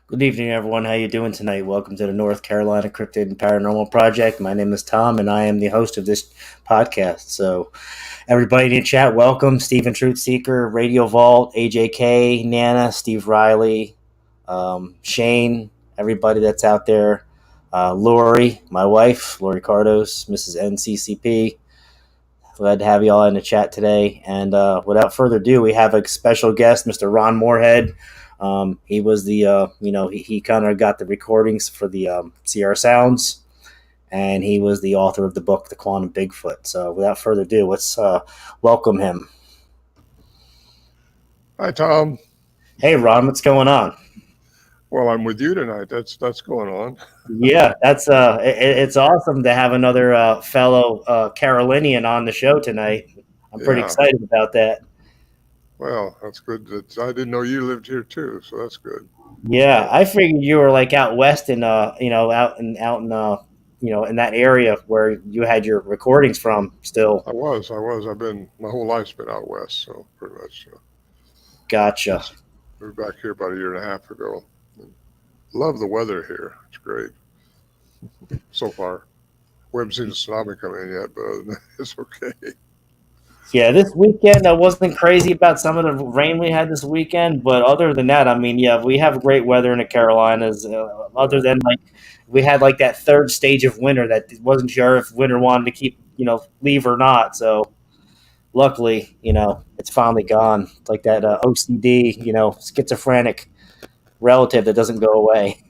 Good evening, everyone. How you doing tonight? Welcome to the North Carolina Cryptid and Paranormal Project. My name is Tom, and I am the host of this podcast. So, everybody in the chat, welcome. Stephen Truth Seeker, Radio Vault, AJK, Nana, Steve Riley, Shane, everybody that's out there. Lori, my wife, Lori Cardos, Mrs. NCCP. Glad to have you all in the chat today. And without further ado, we have a special guest, Mr. Ron Morehead. He was he kind of got the recordings for the Sierra Sounds, and he was the author of the book, The Quantum Bigfoot. So without further ado, let's welcome him. Hi, Tom. Hey, Ron, what's going on? Well, I'm with you tonight. That's going on. Yeah, that's it's awesome to have another fellow Carolinian on the show tonight. I'm pretty Yeah. excited about that. Well, that's good. I didn't know you lived here too, so that's good. Yeah, I figured you were like out west in in that area where you had your recordings from still. I was. I've been my whole life's been out west, so pretty much. Gotcha. Just moved back here about a year and a half ago. And love the weather here. It's great so far. We haven't seen the tsunami come in yet, but other than that, it's okay. Yeah, this weekend I wasn't crazy about some of the rain we had this weekend, but other than that, I mean, yeah, we have great weather in the Carolinas. Other than like we had like that third stage of winter that wasn't sure if winter wanted to keep leave or not. So luckily, it's finally gone. It's like that OCD, schizophrenic relative that doesn't go away.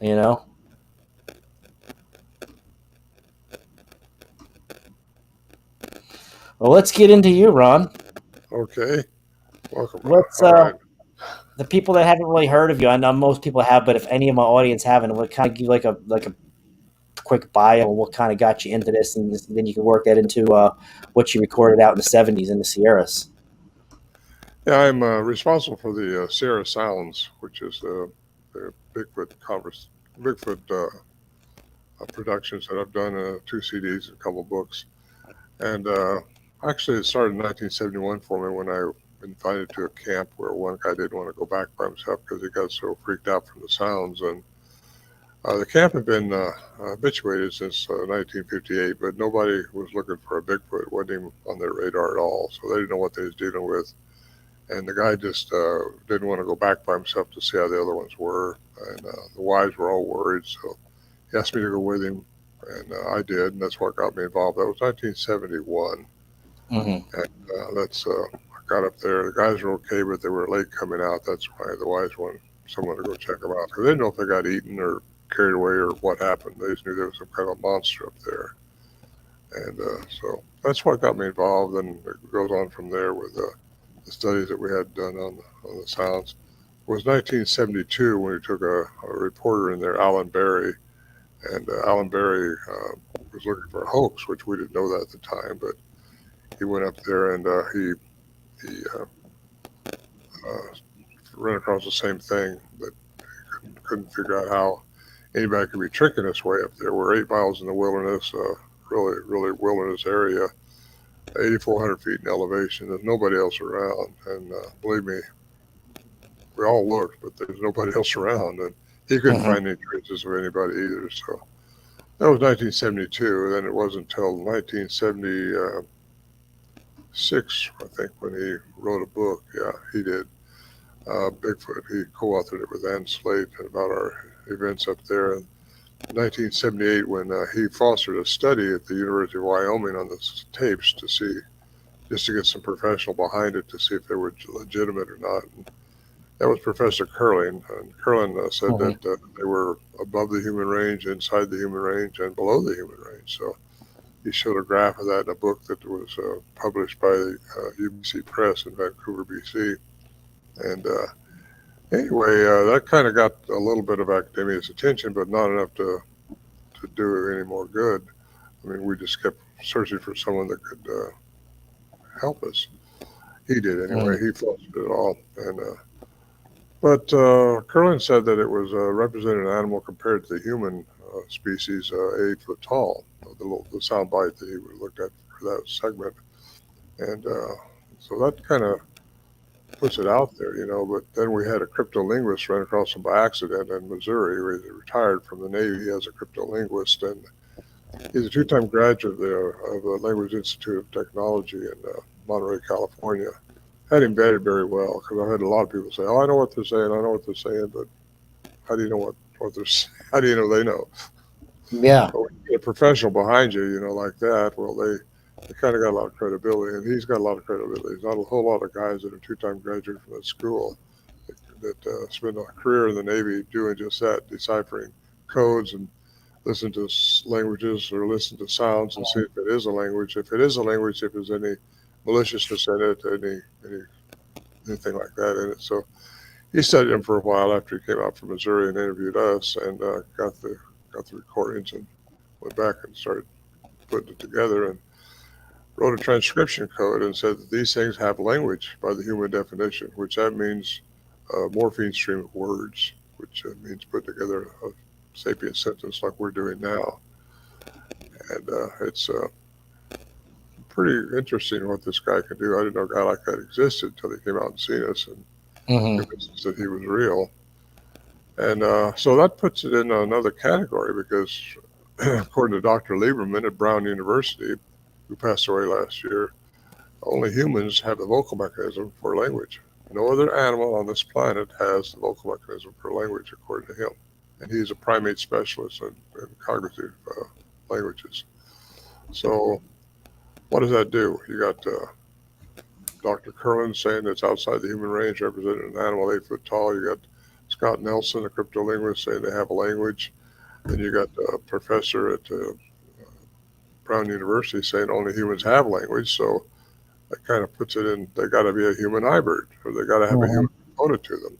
You know. Well, let's get into you, Ron. Okay. Welcome. Let's All right. the people that haven't really heard of you. I know most people have, but if any of my audience haven't, we'll kind of give like a quick bio. What kind of got you into this, and then you can work that into what you recorded out in the '70s in the Sierras. Yeah, I'm responsible for the Sierra Sounds, which is the Bigfoot productions that I've done, 2 CDs, a couple books. And actually, it started in 1971 for me when I invited to a camp where one guy didn't want to go back by himself because he got so freaked out from the sounds. And the camp had been habituated since 1958, but nobody was looking for a Bigfoot. It wasn't even on their radar at all, so they didn't know what they was dealing with. And the guy just didn't want to go back by himself to see how the other ones were. And the wives were all worried, so he asked me to go with him, and I did, and that's what got me involved. That was 1971, Mm-hmm. and I got up there. The guys were okay, but they were late coming out. That's why the wives wanted someone to go check them out because they didn't know if they got eaten or carried away or what happened. They just knew there was some kind of monster up there, and so that's what got me involved. And it goes on from there with the studies that we had done on the sounds. It was 1972 when we took a reporter in there, Alan Berry, and Alan Berry was looking for a hoax, which we didn't know that at the time, but he went up there and he ran across the same thing, but couldn't figure out how anybody could be tricking us way up there. We're 8 miles in the wilderness, really wilderness area, 8,400 feet in elevation. There's nobody else around, and believe me, we all looked, but there's nobody else around, and he couldn't Mm-hmm. find any traces of anybody either. So that was 1972. Then it wasn't until 1976, I think, when he wrote a book. Yeah, he did. Bigfoot. He co-authored it with Ann Slate about our events up there. In 1978, when he fostered a study at the University of Wyoming on the tapes to see, just to get some professional behind it to see if they were legitimate or not. And that was Professor Curling, and Curling said Mm-hmm. that they were above the human range, inside the human range, and below the human range. So he showed a graph of that in a book that was published by the UBC Press in Vancouver, BC. And anyway, that kind of got a little bit of academia's attention, but not enough to do any more good. I mean, we just kept searching for someone that could help us. He did anyway. Mm-hmm. He fostered it all, and but Curlin said that it was represented an animal compared to the human species, 8 foot tall. The sound bite that he looked at for that segment, and so that kind of puts it out there, But then we had a cryptolinguist run across him by accident in Missouri, where he retired from the Navy as a cryptolinguist, and he's a two-time graduate of the Language Institute of Technology in Monterey, California. Had him vetted very well because I've had a lot of people say, "Oh, I know what they're saying. I know what they're saying," but how do you know what they're saying? How do you know they know? Yeah. But when you get a professional behind you, like that, well, they kind of got a lot of credibility, and he's got a lot of credibility. There's not a whole lot of guys that are two-time graduates from that school that spend a career in the Navy doing just that, deciphering codes and listen to languages or listen to sounds and see if it is a language. If it is a language, if there's any maliciousness in it, anything like that in it. So he studied him for a while after he came out from Missouri and interviewed us, and got the recordings and went back and started putting it together and wrote a transcription code and said that these things have language by the human definition, which that means a morpheme stream of words, which means put together a sapient sentence like we're doing now. And it's pretty interesting what this guy can do. I didn't know a guy like that existed until he came out and seen us and convinced us that he was real. And so that puts it in another category because, according to Dr. Lieberman at Brown University, who passed away last year, only humans have the vocal mechanism for language. No other animal on this planet has the vocal mechanism for language, according to him. And he's a primate specialist in cognitive languages. So what does that do? You got Dr. Curlin saying it's outside the human range, representing an animal 8 foot tall. You got Scott Nelson, a cryptolinguist, saying they have a language. And you got a professor at Brown University saying only humans have language. So that kind of puts it in, they got to be a human hybrid, or they got to have a human component to them.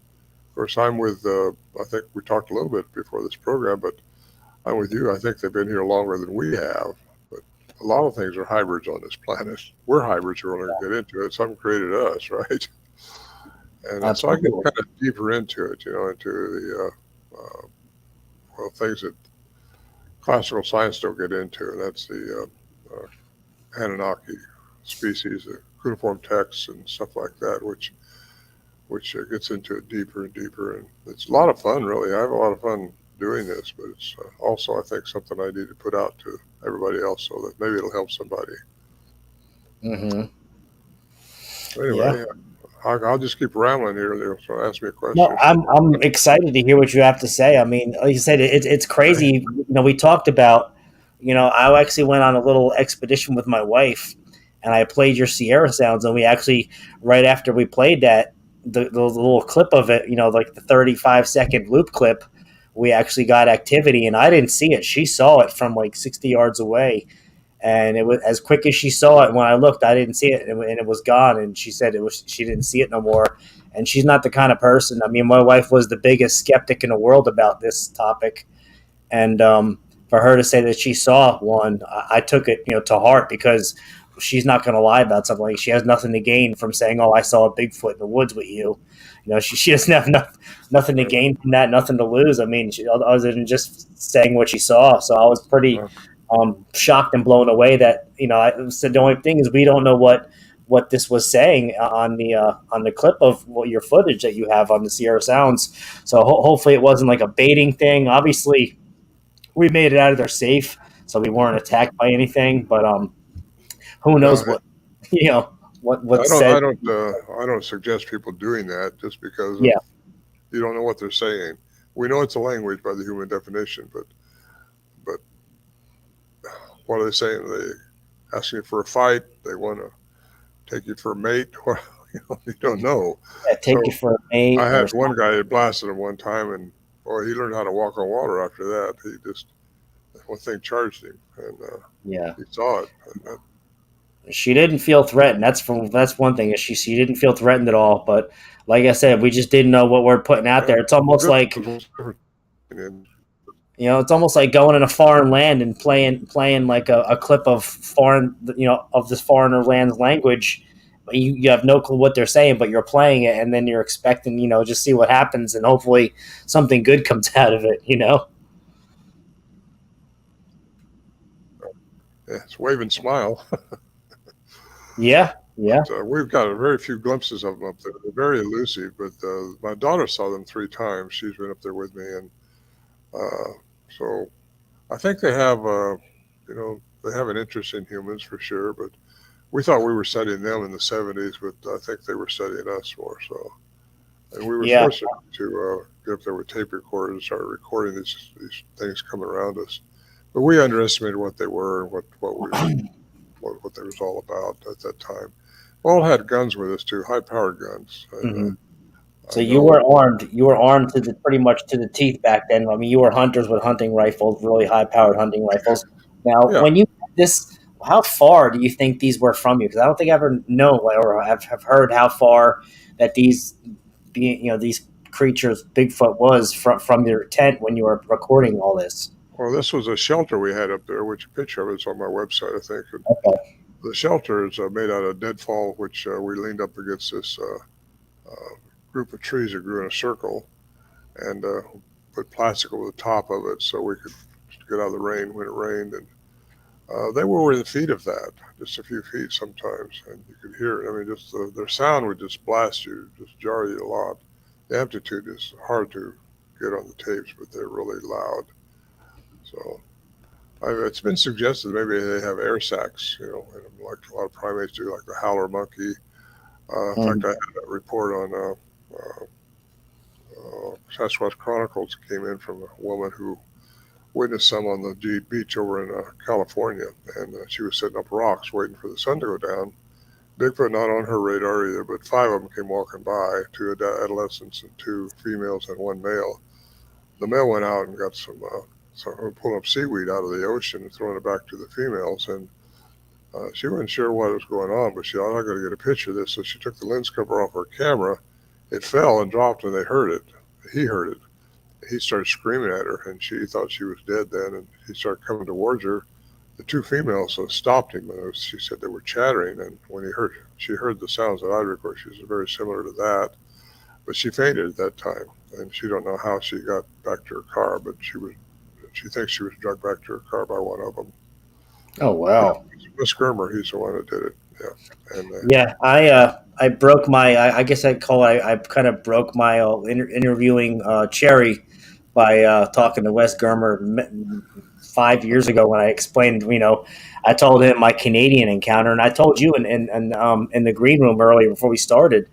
Of course, I'm with, I think we talked a little bit before this program, but I'm with you. I think they've been here longer than we have. But a lot of things are hybrids on this planet. We're hybrids who are going to get into it. Something created us, right? And so I get kind of deeper into it, into the things that classical science don't get into, and that's the Anunnaki species, the cuneiform texts and stuff like that, which gets into it deeper and deeper, and it's a lot of fun, really. I have a lot of fun doing this, but it's also, I think, something I need to put out to everybody else so that maybe it'll help somebody. Anyway, I'll just keep rambling here. So ask me a question. No, I'm excited to hear what you have to say. I mean, like you said, it's crazy. We talked about, I actually went on a little expedition with my wife, and I played your Sierra sounds, and we actually, right after we played that, the little clip of it, like the 35-second loop clip, we actually got activity, and I didn't see it. She saw it from like 60 yards away. And it was as quick as she saw it. When I looked, I didn't see it, and it was gone. And she said she didn't see it no more. And she's not the kind of person. I mean, my wife was the biggest skeptic in the world about this topic, and for her to say that she saw one, I took it to heart, because she's not going to lie about something. Like, she has nothing to gain from saying, "Oh, I saw a Bigfoot in the woods with you." She doesn't have nothing to gain from that, nothing to lose. I mean, other than just saying what she saw. So I was pretty shocked and blown away that I said the only thing is we don't know what this was saying on the clip of your footage that you have on the Sierra Sounds. So hopefully it wasn't like a baiting thing. Obviously, we made it out of there safe, so we weren't attacked by anything. But who knows what what's said. I don't suggest people doing that just because you don't know what they're saying. We know it's a language by the human definition, but what are they saying? They asking you for a fight? They want to take you for a mate? You don't know. Yeah, take you for a mate. I had one guy that blasted him one time, and boy, he learned how to walk on water after that. He just, one thing charged him, and he saw it. She didn't feel threatened. That's one thing. She didn't feel threatened at all. But like I said, we just didn't know what we're putting out there. It's almost like it's almost like going in a foreign land and playing like a clip of of this foreigner land's language. You have no clue what they're saying, but you're playing it, and then you're expecting just see what happens, and hopefully something good comes out of it. Yeah, it's wave and smile. Yeah, Yeah. But we've got a very few glimpses of them up there. They're very elusive, but my daughter saw them 3 times. She's been up there with me, and uh, so I think they have, they have an interest in humans for sure. But we thought we were studying them in the '70s, but I think they were studying us more. So, and we were Yeah. fortunate to get up there with tape recorders and start recording these things coming around us. But we underestimated what they were and what they was all about at that time. We all had guns with us too, high powered guns, and Hmm. So I you know. were armed. You were armed to the pretty much to the teeth back then. I mean, you were hunters with hunting rifles, really high-powered hunting rifles. Now, Yeah, when you this, how far do you think these were from you? Because I don't think I ever know or have heard how far that these creatures, Bigfoot, was from your tent when you were recording all this. well, this was a shelter we had up there, which a picture of it's on my website, I think. And Okay. the shelter is made out of deadfall, which we leaned up against this group of trees that grew in a circle, and put plastic over the top of it so we could get out of the rain when it rained. And they were within feet of that, just a few feet sometimes, and you could hear it. I mean, just their sound would just blast you, just jar you a lot. The amplitude is hard to get on the tapes, but they're really loud. So it's been suggested maybe they have air sacs, and like a lot of primates do, like the howler monkey. In fact, I Mhm. had a report on Sasquatch Chronicles that came in from a woman who witnessed some on the beach over in California, and she was setting up rocks waiting for the sun to go down. Bigfoot not on her radar either, but 5 of them came walking by, 2 adolescents and 2 females and 1 male. The male went out and got some pulling up seaweed out of the ocean and throwing it back to the females, and she wasn't sure what was going on, but she thought, I got to get a picture of this. So she took the lens cover off her camera. It fell and dropped, and they heard it. He heard it. He started screaming at her, and she thought she was dead then, and he started coming towards her. The 2 females stopped him, and she said they were chattering, and when she heard the sounds that I recorded. She was very similar to that, but she fainted at that time, and she don't know how she got back to her car, but she thinks she was dragged back to her car by one of them. Oh Yeah, wow. Miss Germer, he's the one that did it. Yeah, and Yeah, I broke my. I guess I'd call it. I kind of broke my interviewing cherry by talking to Wes Germer 5 years ago when I explained. I told him my Canadian encounter, and I told you in the green room earlier before we started.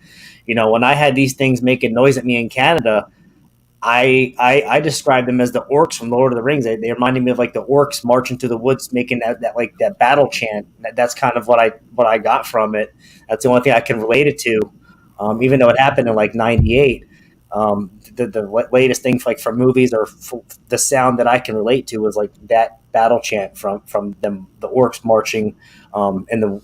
When I had these things making noise at me in Canada, I describe them as the orcs from Lord of the Rings. They reminded me of like the orcs marching through the woods, making that like that battle chant. That's kind of what I got from it. That's the only thing I can relate it to. Even though it happened in like '98, the latest thing like from movies or the sound that I can relate to was like that battle chant from them, the orcs marching, in the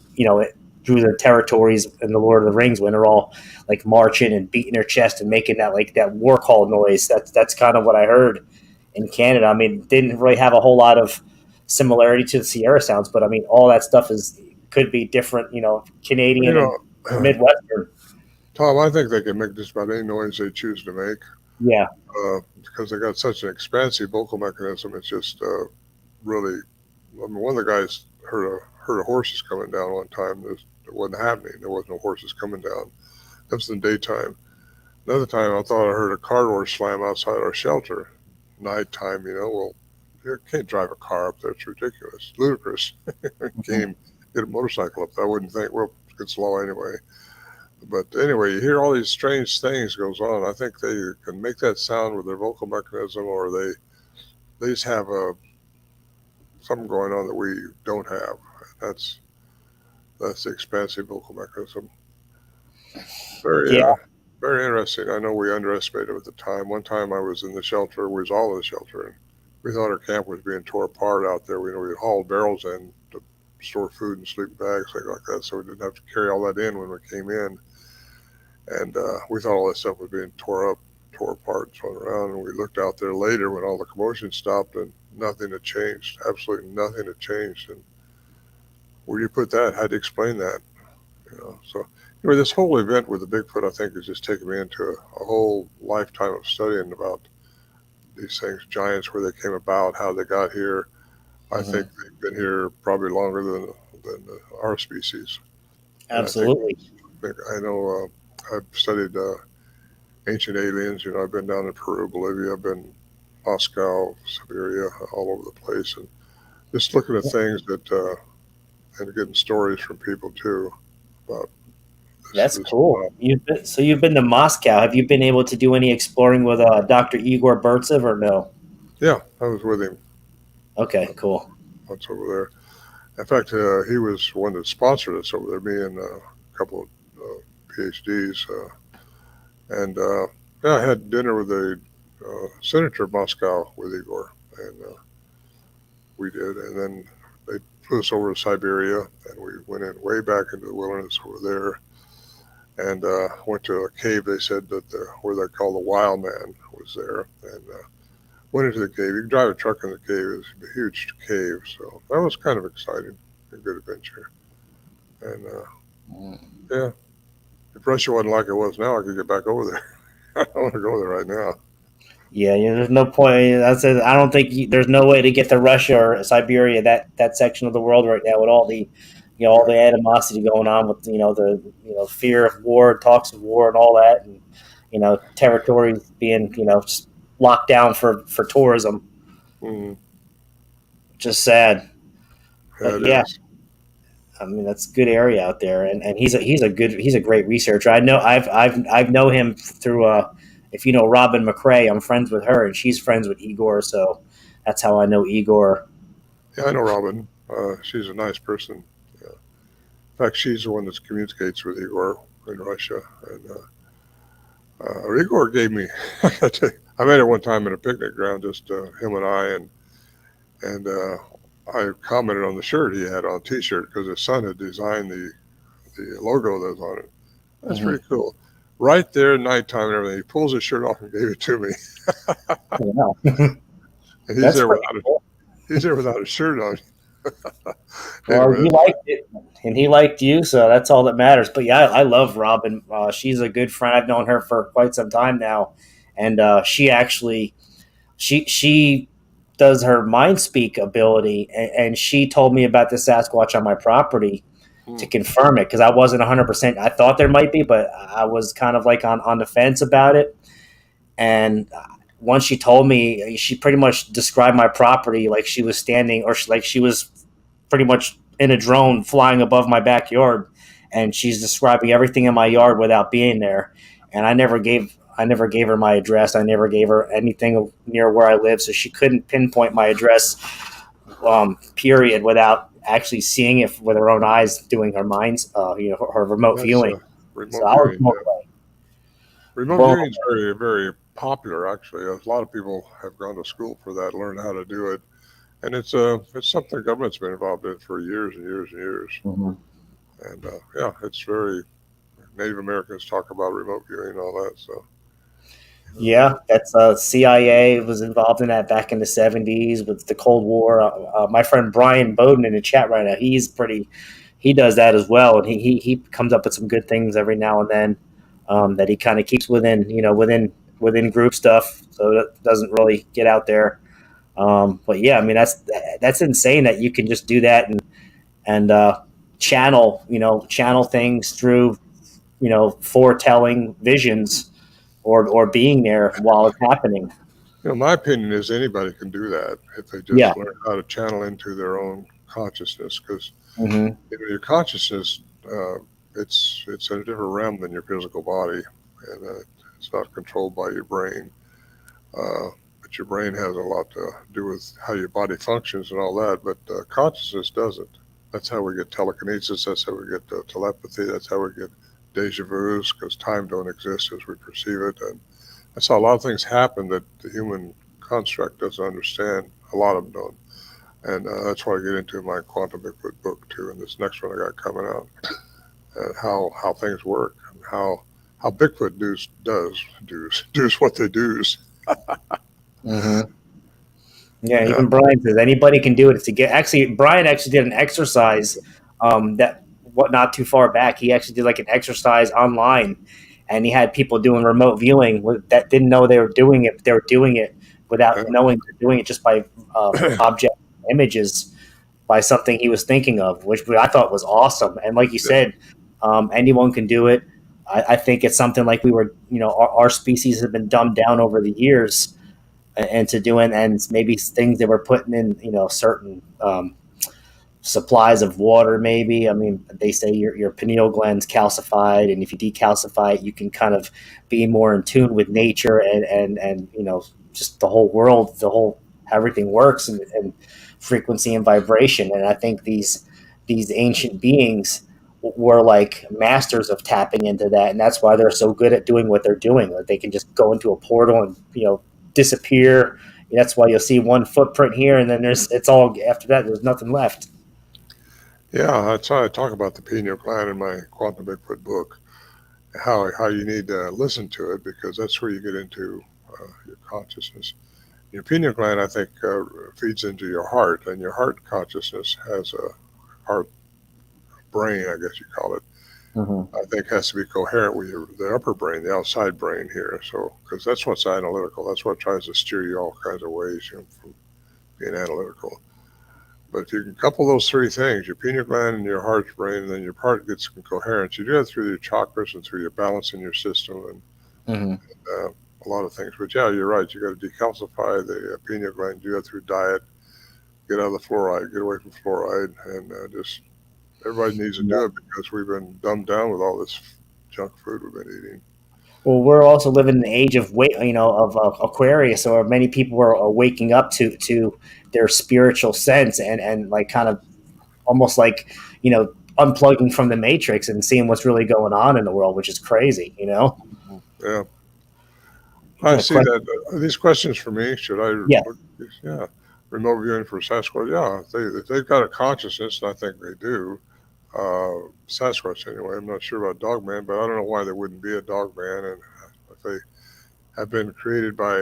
through the territories in the Lord of the Rings when they're all like marching and beating their chest and making that like that war call noise. That's kind of what I heard in Canada. I mean, didn't really have a whole lot of similarity to the Sierra sounds, but I mean, all that stuff is could be different, you Canadian and or know, Midwestern. Tom, I think they can make just about any noise they choose to make Yeah. because they got such an expansive vocal mechanism. It's just really. I mean, one of the guys heard a horses coming down one time. It wasn't happening. There was no horses coming down. That was in the daytime. Another time, I thought I heard a car door slam outside our shelter. Nighttime, well, you can't drive a car up there. It's ridiculous, ludicrous. Can't Mhm. even get a motorcycle up there. I wouldn't think. Well, it's low anyway. But anyway, you hear all these strange things goes on. I think they can make that sound with their vocal mechanism, or they just have something going on that we don't have. That's that's the expansive vocal mechanism. Very Yeah. very interesting. I know we underestimated it at the time. One time I was in the shelter. We was all in the shelter, and we thought our camp was being tore apart out there. We hauled barrels in to store food and sleeping bags, things like that, so we didn't have to carry all that in when we came in. And we thought all that stuff was being tore up, tore apart, and thrown around. And we looked out there later when all the commotion stopped, and nothing had changed. Absolutely nothing had changed. And where do you put that? How do you explain that? So anyway, this whole event with the Bigfoot, I think, has just taken me into a whole lifetime of studying about these things, giants, where they came about, how they got here. I think Hmm. they've been here probably longer than our species. And I think Absolutely. I know I've studied ancient aliens. I've been down in Peru, Bolivia. I've been Moscow, Siberia, all over the place, and just looking at things that and getting stories from people too about That's this cool. phenomenon. You've been to Moscow. Have you been able to do any exploring with Dr. Igor Burtsev or no? Yeah, I was with him Okay, cool. once over there. In fact, he was one that sponsored us over there. Me and a couple of PhDs, and yeah, I had dinner with a senator of Moscow with Igor, and we did, and then they flew us over to Siberia, and we went in way back into the wilderness over there, and went to a cave. They said that where they call the Wild Man was there, and went into the cave. You can drive a truck in the cave. It's a huge cave, so that was kind of exciting, a good adventure. And yeah, if Russia wasn't like it was now, I could get back over there. I don't want to go there right now. Yeah, there's no point. I don't think there's no way to get to Russia or Siberia, that section of the world right now, with all the, all the animosity going on with, the, fear of war, talks of war, and all that, and territories being, just locked down for tourism. Mm, Just sad, yeah, but it yeah, is. I mean that's a good area out there, and he's a great researcher. I've know him through if you know Robin McRae, I'm friends with her, and she's friends with Igor, so that's how I know Igor. Yeah, I know Robin. She's a nice person. Yeah. In fact, she's the one that communicates with Igor in Russia. And Igor gave me. I met her one time at a picnic ground, just him and I, and I commented on the shirt he had on, T-shirt, because his son had designed the logo that's on it. That's Mm-hmm. pretty cool. Right there at nighttime and everything, he pulls his shirt off and gave it to me, Wow. and he's That's there pretty without a cool. he's there without a shirt on. Well, Anyway, he liked it, and he liked you, so that's all that matters. But yeah, I love Robin. She's a good friend. I've known her for quite some time now, and she actually she does her mind speak ability, and she told me about the Sasquatch on my property to hmm, confirm it because I wasn't 100%. I thought there might be, but I was kind of like on the fence about it. And once she told me, she pretty much described my property like she was standing, or like she was pretty much in a drone flying above my backyard, and she's describing everything in my yard without being there. And I never gave her my address. I never gave her anything near where I live, so she couldn't pinpoint my address. Period, without actually seeing it with her own eyes, doing her mind's, her remote that's viewing. So remote I was viewing. blown Yeah. away. Remote Blown viewing is very, very popular. Actually, a lot of people have gone to school for that, learn how to do it, and it's something the government's been involved in for years and years and years. away. And yeah, it's very Native Americans talk about remote viewing and all that. So Yeah, that's CIA was involved in that back in the '70s with the Cold War. My friend Brian Bowden in the chat right now, he does that as well, and he comes up with some good things every now and then that he kind of keeps within within group stuff, so that doesn't really get out there. But yeah, I mean that's insane that you can just do that and channel things through foretelling visions or being there while it's happening. my opinion is anybody can do that if they Yeah. just learn how to channel into their own consciousness. Because Hmm. your consciousness, uh, it's in a different realm than your physical body, and it's not controlled by your brain. But your brain has a lot to do with how your body functions and all that. But consciousness doesn't. That's how we get telekinesis. That's how we get telepathy. That's how we get deja vus because time don't exist as we perceive it. And that's how a lot of things happen that the human construct doesn't understand. A lot of them don't. And that's what I get into in my Quantum Bigfoot book too, and this next one I got coming out, and how things work, and how Bigfoot does what they do's. Hmm. Yeah, Yeah, even Brian says anybody can do it. To get actually, Brian actually did an exercise that what not too far back. He actually did like an exercise online, and he had people doing remote viewing that didn't know they were doing it. But they were doing it without knowing they're doing it just by object images by something he was thinking of, which I thought was awesome. And like you yeah, said, Anyone can do it. I think it's something like we were, our species have been dumbed down over the years into doing, and maybe things that we're putting in, certain supplies of water. Maybe, I mean, they say your pineal gland's calcified, and if you decalcify it, you can kind of be more in tune with nature and just the whole world, the whole how everything works, and frequency and vibration. And I think these ancient beings were like masters of tapping into that, and that's why they're so good at doing what they're doing. Like they can just go into a portal and disappear. That's why you'll see one footprint here, and then it's all after that. There's nothing left. Yeah, that's how I talk about the pineal gland in my Quantum Bigfoot book. How you need to listen to it because that's where you get into your consciousness. Your pineal gland, I think, feeds into your heart, and your heart consciousness has a heart brain, I guess you call it. Mm-hmm. I think has to be coherent with the upper brain, the outside brain here. So, because that's what's analytical, that's what tries to steer you all kinds of ways from being analytical. But if you can couple those three things, your pineal gland and your heart's brain, and then your heart gets coherence, you do that through your chakras and through your balance in your system and Mm-hmm. a lot of things. But yeah, you're right. You got to decalcify the pineal gland. Do that through diet. Get out of the fluoride. Get away from fluoride, and just everybody needs to Yeah. do it because we've been dumbed down with all this junk food we've been eating. Well, we're also living in the age of of Aquarius, so many people are waking up to their spiritual sense and like kind of almost like unplugging from the matrix and seeing what's really going on in the world, which is crazy. Yeah, I see Question. that. These questions for me. Should I Yeah. look? Yeah, remote viewing for Sasquatch. Yeah, if they've got a consciousness, and I think they do. Sasquatch anyway. I'm not sure about Dogman, but I don't know why there wouldn't be a Dogman, and if they have been created by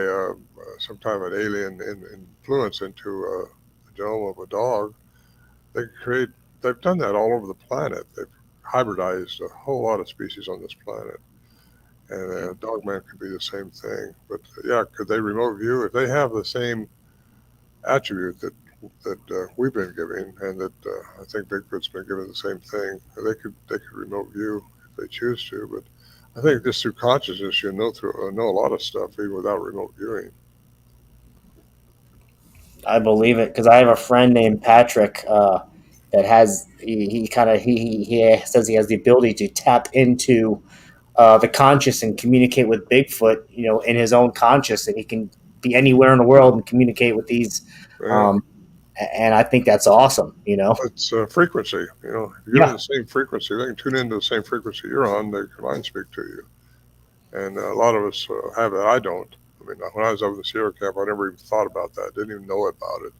some kind of an alien influence into the genome of a dog. They create. They've done that all over the planet. They've hybridized a whole lot of species on this planet, and Dogman could be the same thing. But yeah, could they remote view if they have the same attribute that we've been giving, and that I think Bigfoot's been given the same thing? They could remote view if they choose to, but I think just through consciousness, you know a lot of stuff even without remote viewing. I believe it because I have a friend named Patrick that has he kind of he says he has the ability to tap into the conscious and communicate with Bigfoot, in his own conscious, and he can be anywhere in the world and communicate with these. Yeah, Um, and I think that's awesome. it's frequency. If you give them Yeah. the same frequency, they can tune into the same frequency you're on. They can mind speak to you, and a lot of us have it. I don't. I mean, when I was up in the Sierra camp, I never even thought about that. Didn't even know about it.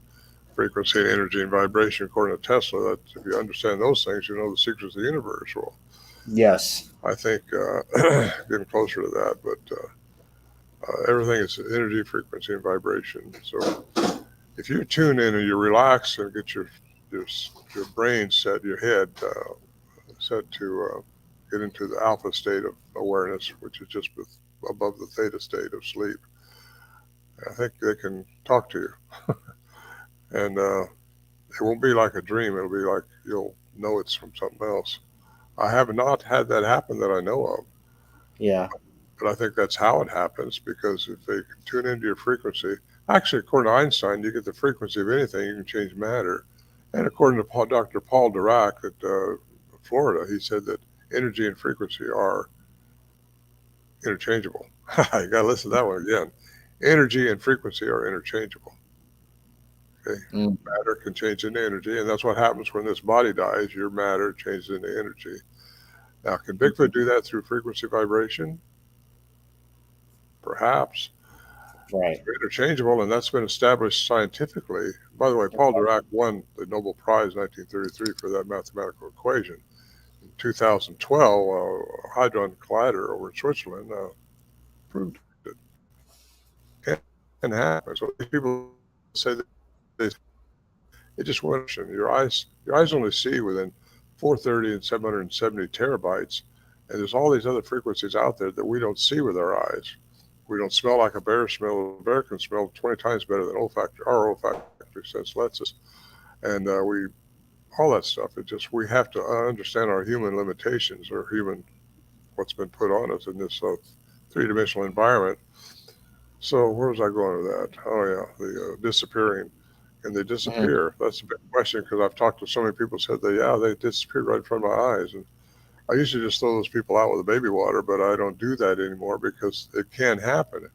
Frequency, energy, and vibration, according to Tesla. That if you understand those things, you know the secrets of the universe. Well, Yes. I think getting closer to that, but everything is energy, frequency, and vibration. So if you tune in and you relax and get your, your brain set, your head set to get into the alpha state of awareness, which is just above the theta state of sleep, I think they can talk to you. And it won't be like a dream. It'll be like you'll know it's from something else. I have not had that happen that I know of, Yeah. but I think that's how it happens because if they can tune into your frequency, actually, according to Einstein, you get the frequency of anything, you can change matter. And according to Dr. Paul Dirac at Florida, he said that energy and frequency are interchangeable. You got to listen to that one again. Energy and frequency are interchangeable. Okay, Mm. matter can change into energy, and that's what happens when this body dies. Your matter changes into energy. Now, can Bigfoot do that through frequency vibration? Perhaps. Right. They're interchangeable, and that's been established scientifically. By the way, Paul Dirac won the Nobel Prize in 1933 for that mathematical equation. In 2012, a Hadron Collider over in Switzerland proved it can happen. So these people say that it just went. Your eyes only see within 430 and 770 terabytes, and there's all these other frequencies out there that we don't see with our eyes. We don't smell like a bear smell. A bear can smell 20 times better than our olfactory sense lets us. And we all that stuff. It just we have to understand our human limitations or human what's been put on us in this three-dimensional environment. So where was I going with that? Oh yeah, the disappearing, and they Mhm. disappear. That's a big question because I've talked to so many people who said that yeah they disappeared right in front of my eyes, and I usually just throw those people out with the baby water, but I don't do that anymore because it can happen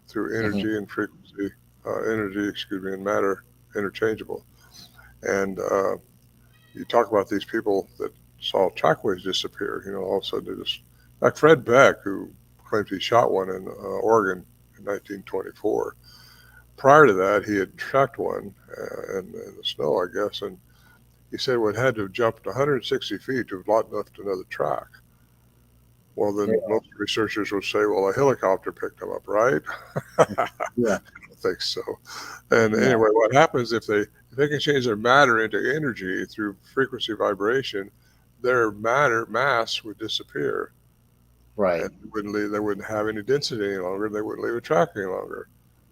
through Mhm. energy and frequency, and matter interchangeable. And you talk about these people that saw trackways disappear. All of a sudden they just like Fred Beck, who claims he shot one in Oregon in 1924. Prior to that, he had tracked one in the snow, I guess, and he said it had to have jumped 160 feet to have left another track. Well, Yeah. then most researchers will say, well, a helicopter picked them up, right? I Yeah. don't think so. And No. anyway, what happens if they can change their matter into energy through frequency vibration, their matter mass would disappear, and Right. they wouldn't have any density any longer. And they wouldn't leave a track any longer.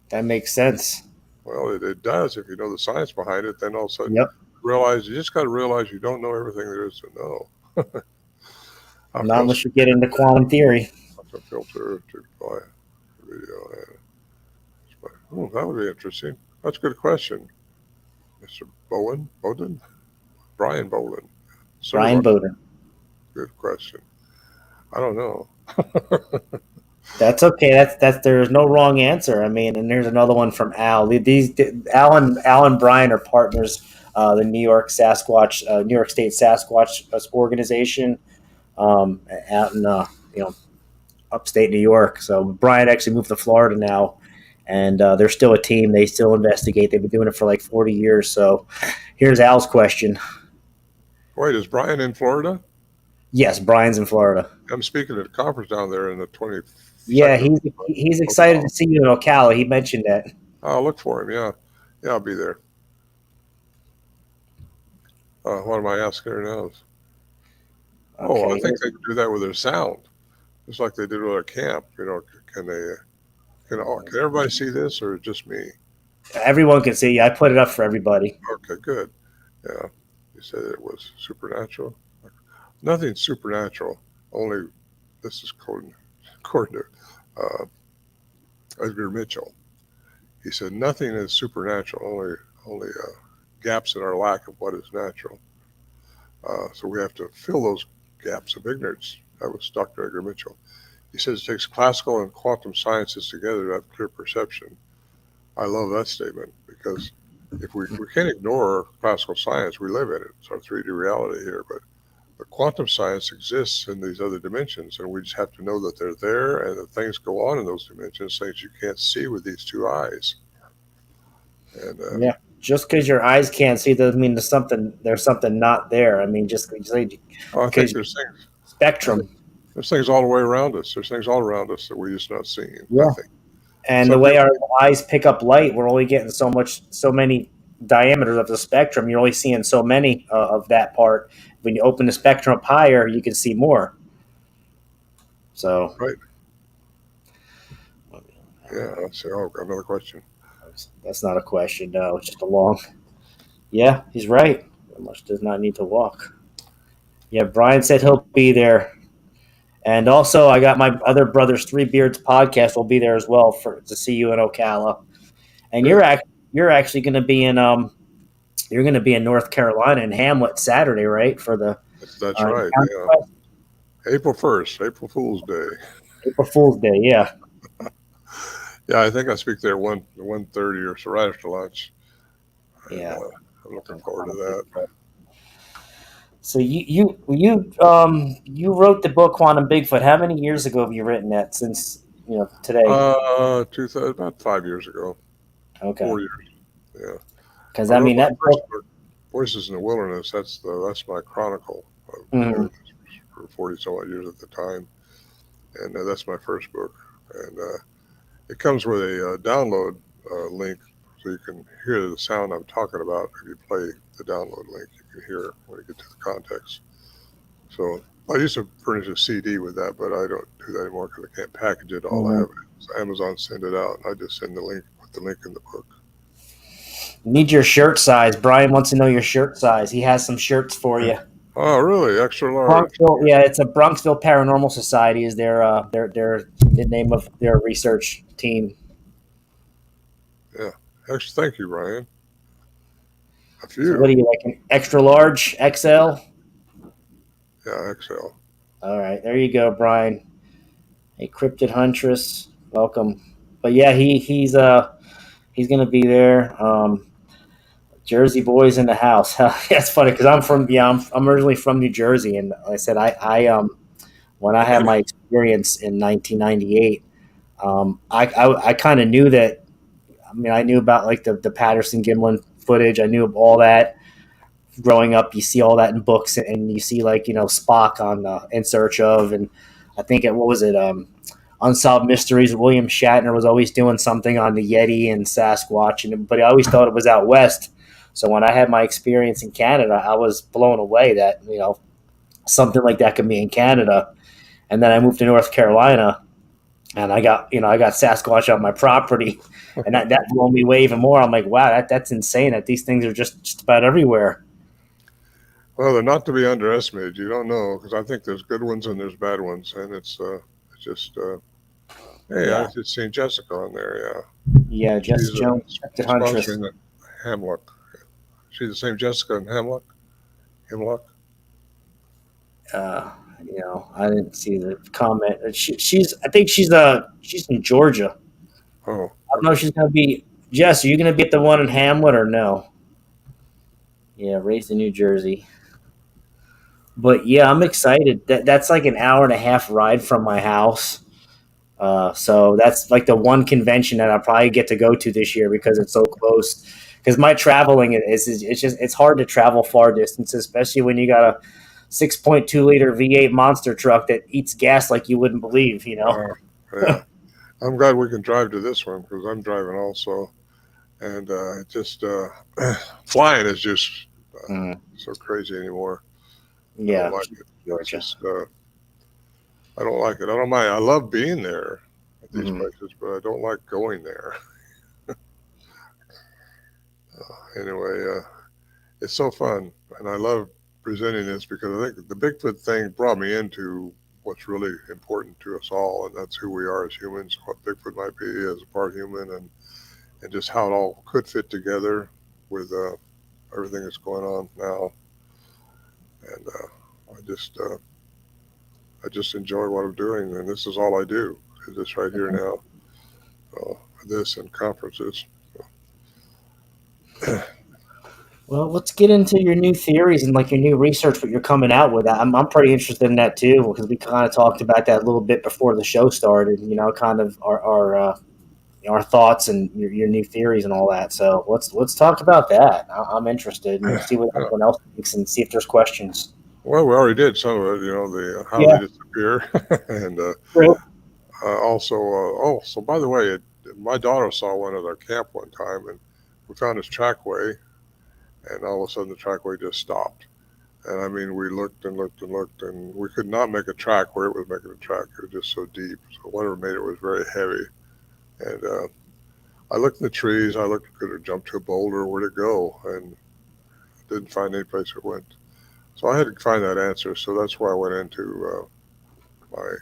That makes sense. Well, it does if you know the science behind it. Then all of a sudden, Yep. you just got to realize you don't know everything there is to know. How Not come unless you get into quantum theory. a filter to buy a video? Oh, that would be interesting. That's a good question, Mr. Bowden, Brian Bowden. Sir, Brian what? Bowden. Good question. I don't know. That's okay. That's there's no wrong answer. I mean, and there's another one from Al. These Al and Brian are partners. The New York Sasquatch, New York State Sasquatch organization, out in you know upstate New York. So Brian actually moved to Florida now, and they're still a team. They still investigate. They've been doing it for like 40 years. So here's Al's question. Wait, is Brian in Florida? Yes, Brian's in Florida. I'm speaking at a conference down there in the Yeah, 22nd of he's excited to Ocala. see you in Ocala. He mentioned that. I'll look for him. Yeah, yeah, I'll be there. What am I asking her now? Oh, I Okay. think they can do that with their sound, just like they did with our camp. Can they? Can everybody see this, or just me? Everyone can see. I put it up for everybody. Okay, good. Yeah, you said it was supernatural. Nothing supernatural. Only this is according to Edgar Mitchell. He said nothing is supernatural. Only gaps in our lack of what is natural. So we have to fill those gaps of ignorance. That was Dr. Edgar Mitchell. He says it takes classical and quantum sciences together to have clear perception. I love that statement because if we can't ignore classical science, we live in it. It's our 3D reality here. But quantum science exists in these other dimensions, and we just have to know that they're there and that things go on in those dimensions, things you can't see with these two eyes. And Yeah. Just because your eyes can't see doesn't mean there's something not there. I mean, just I think because I think spectrum. there's things all the way around us. There's things all around us that we're just not seeing. I Yeah. think And the some way people. our eyes pick up light, we're only getting so many diameters of the spectrum. You're only seeing so many of that part. When you open the spectrum up higher, you can see more. So Right? Yeah. Let's see. Oh, got another question. that's not a question. No, it's just a long. Yeah, he's right. Much does not need to walk. Yeah, Brian said he'll be there. And also, I got my other brother's Three Beards podcast will be there as well for to see you in Ocala. And Good. you're actually going to be in you're going to be in North Carolina in Hamlet Saturday, right? For the That's right. Encounter Yeah. Quest? April 1st, April Fool's Day. April Fool's Day. Yeah, Yeah, I think I speak there 1:30 or so right after lunch, and yeah. I'm looking forward to that. So you wrote the book Quantum Bigfoot. How many years ago have you written that? Since today? About 5 years ago, Okay, 4 years. Yeah, because I I wrote mean my that first book. book, Voices in the Wilderness. That's my chronicle of Mhm. living for 40 some odd years at the time, and that's my first book. And it comes with a download link, so you can hear the sound I'm talking about. If you play the download link, you can hear it when you get to the context. So I used to furnish a CD with that, but I don't do that anymore because I can't package it all. I Mhm. have Amazon send it out. I just send the link, put the link in the book. Need your shirt size. Brian wants to know your shirt size. He has some shirts for you. Oh, really? Extra large. Bronxville, yeah, it's a Bronxville Paranormal Society is their the name of their research team. Yeah. Extra. Thank you, Ryan. A So what few. do you like? An extra large, XL? Yeah, XL. All right, there you go, Brian. A cryptid huntress, welcome. But yeah, he's gonna be there. Jersey boys in the house. That's funny because I'm originally from New Jersey, and like I said I when I had my experience in 1998, I kind of knew that. I mean, I knew about like the Patterson Gimlin footage. I knew of all that growing up. You see all that in books, and you see like Spock on In Search of, and I think what was it? Unsolved Mysteries. William Shatner was always doing something on the Yeti and Sasquatch, but I always thought it was out west. So when I had my experience in Canada, I was blown away that something like that could be in Canada. And then I moved to North Carolina, and I got Sasquatch on my property, and that blew me away even more. I'm like, wow, that's insane that these things are just about everywhere. Well, they're not to be underestimated. You don't know because I think there's good ones and there's bad ones, and it's just. Hey, I Yeah, just seen Jessica on there. yeah. Yeah, Jesse she's Jones, Cryptid Huntress. sponsoring the Hemlock. She's the same Jessica in Hemlock. Hemlock. Uh, I didn't see the comment. She's I think she's in Georgia. Oh, I don't know if okay. she's gonna be. Jess, are you gonna be at the one in Hamlet or no? Yeah, raised in New Jersey. But yeah, I'm excited. That's like an hour and a half ride from my house. So that's like the one convention that I'll probably get to go to this year because it's so close. Because my traveling it's hard to travel far distances, especially when you got a 6.2 liter V8 monster truck that eats gas like you wouldn't believe. Yeah. I'm glad we can drive to this one because I'm driving also, and just flying is just Mm, so crazy anymore. I don't yeah, like it. It's Georgia. just I don't like it. I don't mind. I love being there at these Hmm. places, but I don't like going there. Anyway, it's so fun, and I love presenting this because I think the Bigfoot thing brought me into what's really important to us all, and that's who we are as humans, what Bigfoot might be as a part human, and just how it all could fit together with everything that's going on now. And I just enjoy what I'm doing, and this is all I do. Is this right here now? This and conferences. Well, let's get into your new theories and like your new research, what you're coming out with. I'm pretty interested in that too because we kind of talked about that a little bit before the show started. Kind of our thoughts and your new theories and all that. So let's talk about that. I'm interested and see what Uh, everyone else thinks and see if there's questions. well, we already did some of it. The how they Yeah. disappear, and True. also so by the way, my daughter saw one at our camp one time, and we found this trackway, and all of a sudden the trackway just stopped. And I mean, we looked and looked and looked, and we could not make a track where it was making a track. It was just so deep. So whatever made it was very heavy. And I looked in the trees. I looked, could have jumped to a boulder. Where'd it go? And didn't find any place it went. So I had to find that answer. So that's why I went into my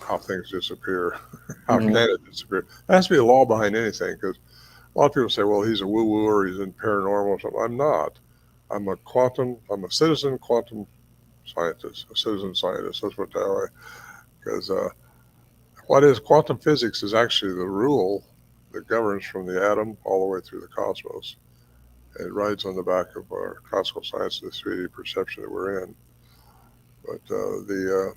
how things disappear. How Hmm. can it disappear? There has to be a law behind anything because a lot of people say, well, he's a woo woo or he's in paranormal or something. I'm not. I'm a citizen quantum scientist, a citizen scientist. That's what I, because what is quantum physics is actually the rule that governs from the atom all the way through the cosmos. It rides on the back of our classical science, the 3D perception that we're in. But the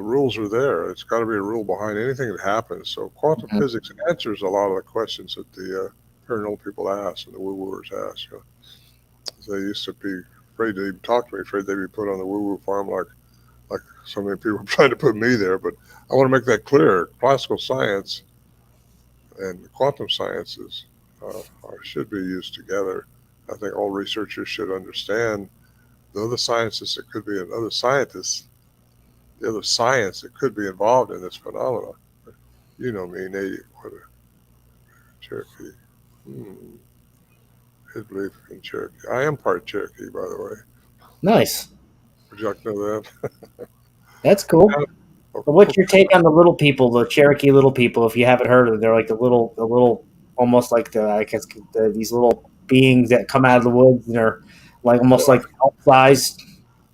rules are there. It's got to be a rule behind anything that happens. So quantum physics answers a lot of the questions that the paranormal people ask and the woo-wooers ask. They used to be afraid to even talk to me, afraid they'd be put on the woo-woo farm like so many people are trying to put me there. But I want to make that clear. Classical science and quantum sciences should be used together. I think all researchers should understand the other sciences that could be other scientists, the other science that could be involved in this phenomenon. You know me, Native, what a Cherokee. Hmm. His belief in Cherokee. I am part Cherokee, by the way. Nice. Would you like to know that? That's cool. Yeah. Of But what's course. your take on the little people, the Cherokee little people? If you haven't heard of them, they're like the little, almost like I guess these little beings that come out of the woods and are like almost Why, like elf-sized.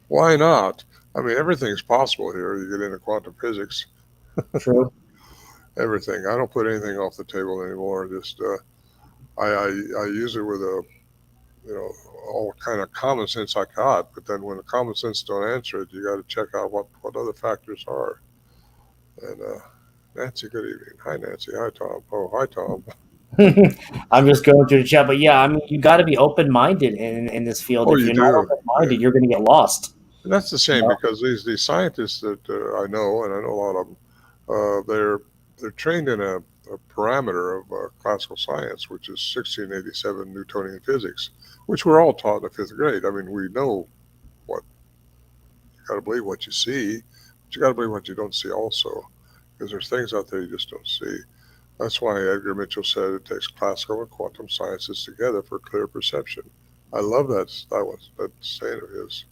why not? I mean, everything's possible here. You get into quantum physics, True. everything. I don't put anything off the table anymore. Just I use it with a all kind of common sense I got. But then when the common sense don't answer it, you got to check out what other factors are. And Nancy, good evening. Hi, Nancy. Hi, Tom. Oh, hi, Tom. I'm just going through the chat, but yeah, I mean, you got to be open-minded in this field. Oh, If you you're not do. Yeah. open-minded, you're going to get lost. And that's the You shame know. because these scientists that I know, and I know a lot of them, they're trained in a parameter of classical science, which is 1687 Newtonian physics, which we're all taught in the fifth grade. I mean, we know what you got to believe what you see, but you got to believe what you don't see also, because there's things out there you just don't see. That's why Edgar Mitchell said it takes classical and quantum sciences together for clear perception. I love that saying of his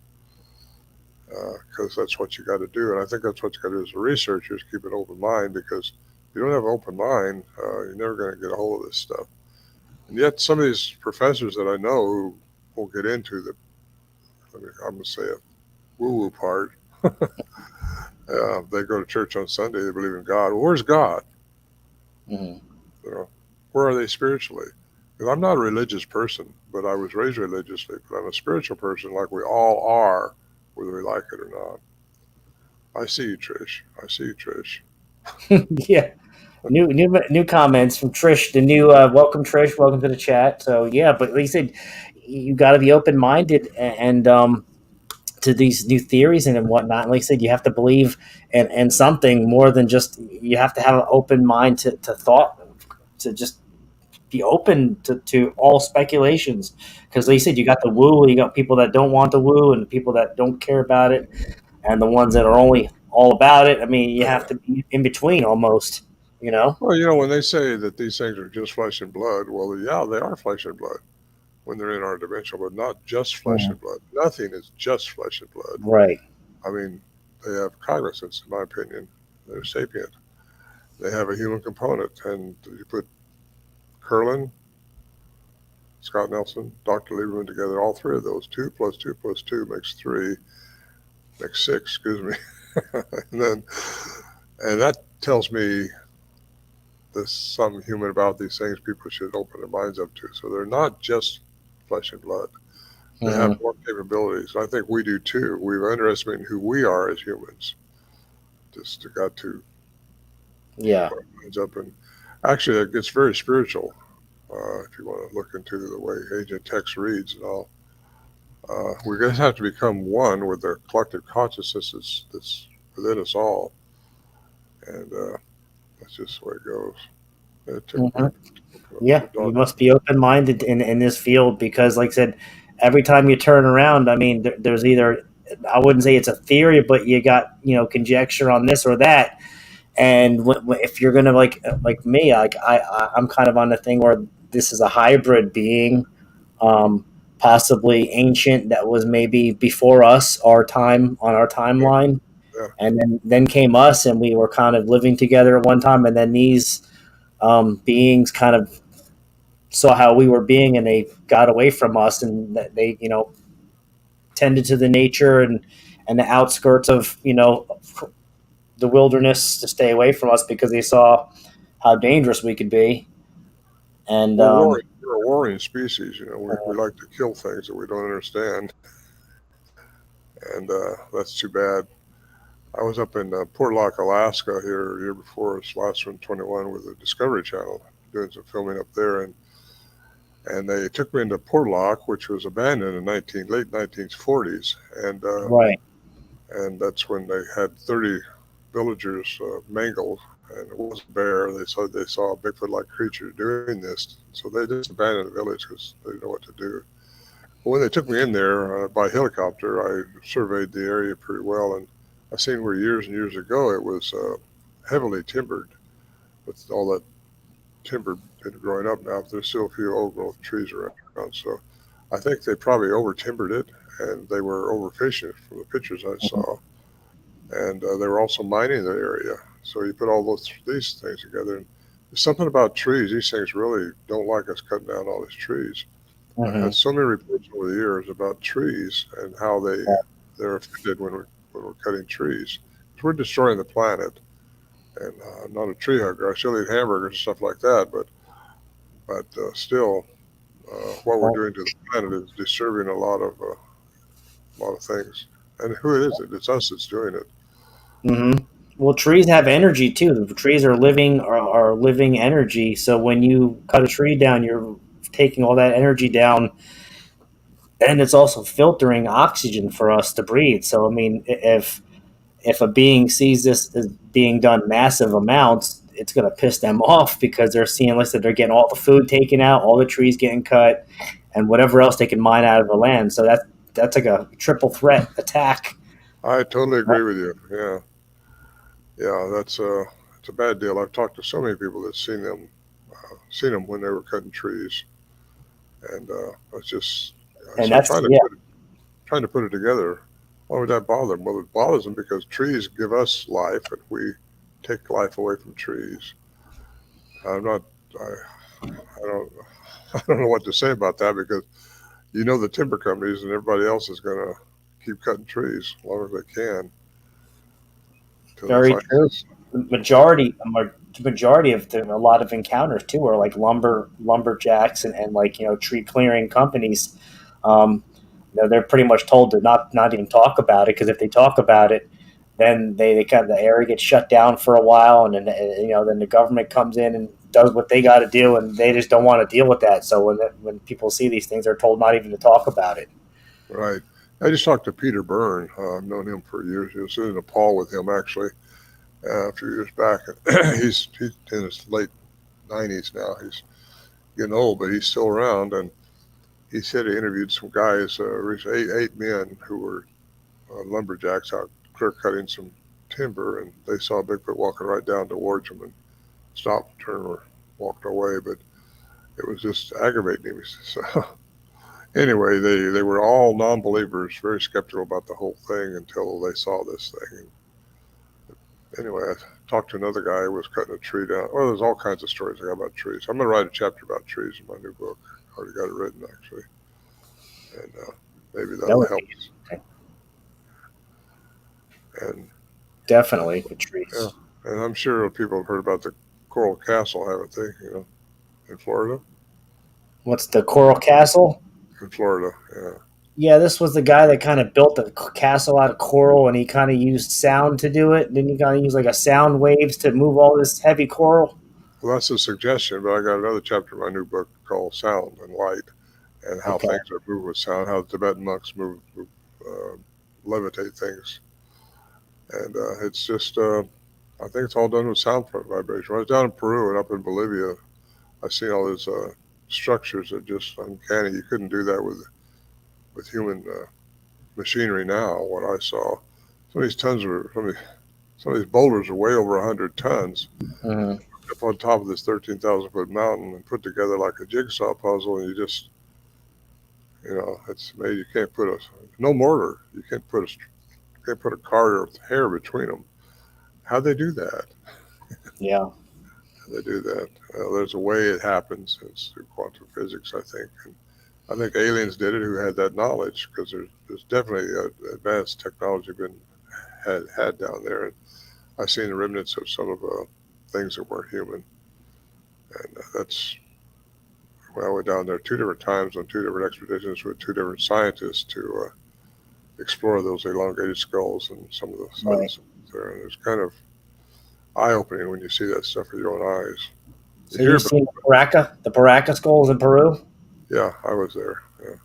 because that's what you got to do. And I think that's what you got to do as a researcher is keep an open mind because if you don't have an open mind, you're never going to get a hold of this stuff. And yet, some of these professors that I know who will get into the, I'm going to say a woo woo part, they go to church on Sunday, they believe in God. Well, where's God? Mhm. You know, where are they spiritually? Because I'm not a religious person, but I was raised religiously. But I'm a spiritual person, like we all are, whether we like it or not. I see you, Trish. I see you, Trish. Yeah. New comments from Trish. The new welcome, Trish. Welcome to the chat. So yeah, but like you said, you got to be open-minded and to these new theories and whatnot. And like I said, you have to believe in something more than just. You have to have an open mind to thought, to just be open to all speculations. Because like you said, you got the woo, you got people that don't want the woo, and people that don't care about it, and the ones that are only all about it. I mean, you have Uh, to be in between almost. You know. Well, when they say that these things are just flesh and blood, well, yeah, they are flesh and blood when they're in our dimension, but not just flesh Mhm. and blood. Nothing is just flesh and blood. Right. I mean, they have cognizance, in my opinion. They're sapient. They have a human component. And you put Curlin, Scott Nelson, Dr. Lieberman together, all three of those, 2 plus 2 plus 2 makes 3, makes 6, excuse me. and then, and that tells me there's something human about these things people should open their minds up to. So they're not just flesh and blood. They have Mhm. more capabilities. I think we do too. We've underestimated who we are as humans. Just got to Yeah. put our minds up. And actually, it gets very spiritual if you want to look into the way Agent Tex reads and all. We're going to have to become one with the collective consciousness that's within us all. And that's just the way it goes. It took me Mhm. open up Yeah, the you dark. must be open minded in this field because, like I said, every time you turn around, I mean, there's either I wouldn't say it's a theory, but you got conjecture on this or that, and if you're gonna like me, I'm kind of on the thing where this is a hybrid being, um, possibly ancient that was maybe before us, our time on our Yeah, timeline, yeah. and then came us, and we were kind of living together at one time, and then these beings kind of saw how we were being and they got away from us and they tended to the nature and the outskirts of the wilderness to stay away from us because they saw how dangerous we could be and We're a warring species. We like to kill things that we don't understand, and that's too bad. I was up in Portlock, Alaska here a year before this last one, 21, with the Discovery Channel, doing some filming up there, and they took me into Portlock, which was abandoned in late 1940s, right. and that's when they had 30 villagers mangled, and it was a bear. They saw a Bigfoot-like creature doing this, so they just abandoned the village because they didn't know what to do. But when they took me in there by helicopter, I surveyed the area pretty well, and I seen where years and years ago it was heavily timbered with all that timber been growing up now, but there's still a few old growth trees around. So I think they probably over timbered it, and they were overfishing it from the pictures I saw. And they were also mining the area. So you put all these things together, and there's something about trees. These things really don't like us cutting down all these trees. I've Mm-hmm. had so many reports over the years about trees and how they're affected when we're cutting trees. 'Cause we're destroying the planet. And I'm not a tree hugger. I still eat hamburgers and stuff like that, but still, what we're Well, doing to the planet is disturbing a lot of things. And who is it? It's us that's doing it. mm-hmm. Well, trees have energy too. The trees are living energy. So when you cut a tree down, you're taking all that energy down, and it's also filtering oxygen for us to breathe. So I mean, if a being sees this as being done massive amounts, it's going to piss them off because they're seeing, like I said, they're getting all the food taken out, all the trees getting cut, and whatever else they can mine out of the land. So that's like a triple threat attack. I totally agree with you. Yeah, yeah, it's a bad deal. I've talked to so many people that seen them when they were cutting trees, and it's just I And start that's yeah, trying to put it together. Why would that bother them? Well, it bothers them because trees give us life, and we take life away from trees. I'm not. I don't. I don't know what to say about that because the timber companies and everybody else is going to keep cutting trees as long as they can until they very find. true. The majority of a lot of encounters too are like lumberjacks and like tree clearing companies. Um, they're pretty much told to not even talk about it because if they talk about it, then they kind of the area gets shut down for a while, and then then the government comes in and does what they got to do, and they just don't want to deal with that. So when people see these things, they're told not even to talk about it. Right. I just talked to Peter Byrne. I've known him for years. I was in Nepal with him actually a few years back. He's in his late 90s now. He's getting old, but he's still around. And he said he interviewed some guys, eight men who were lumberjacks out clear cutting some timber, and they saw Bigfoot walking right down towards them and stopped, turned, or walked away. But it was just aggravating him. So anyway, they were all non-believers, very skeptical about the whole thing until they saw this thing. And anyway, I talked to another guy who was cutting a tree down. Well, there's all kinds of stories I got about trees. I'm going to write a chapter about trees in my new book. I already got it written actually, and maybe That that'll would help. be interesting. And Definitely the yeah, trees. and I'm sure people have heard about the Coral Castle, haven't they? In Florida. What's the Coral Castle? In Florida, yeah. Yeah, this was the guy that kind of built the castle out of coral, and he kind of used sound to do it. Then he kind of used like a sound waves to move all this heavy coral. Well, that's a suggestion, but I got another chapter in my new book called Sound and Light, and how Okay, things are moved with sound, how the Tibetan monks uh, levitate things, and it's just I think it's all done with sound vibration. When I was down in Peru and up in Bolivia, I seen all these structures that just uncanny. You couldn't do that with human machinery now. What I saw, some of these boulders are way over 100 tons hmm up on top of this 13,000-foot mountain and put together like a jigsaw puzzle, and it's made. You can't put a no mortar. You can't put a card or hair between them. How'd they do that? yeah, They do that. There's a way it happens. It's through quantum physics, I think. And I think aliens did it who had that knowledge because there's definitely advanced technology been had down there. And I've seen the remnants of some of things that weren't human. And that's well, I went down there two different times on two different expeditions with two different scientists to explore those elongated skulls and some of the right. sites there. And it's kind of eye opening when you see that stuff with your own eyes. You So hear you've about seen the Baraka skulls in Peru? Yeah, I was there. Yeah. In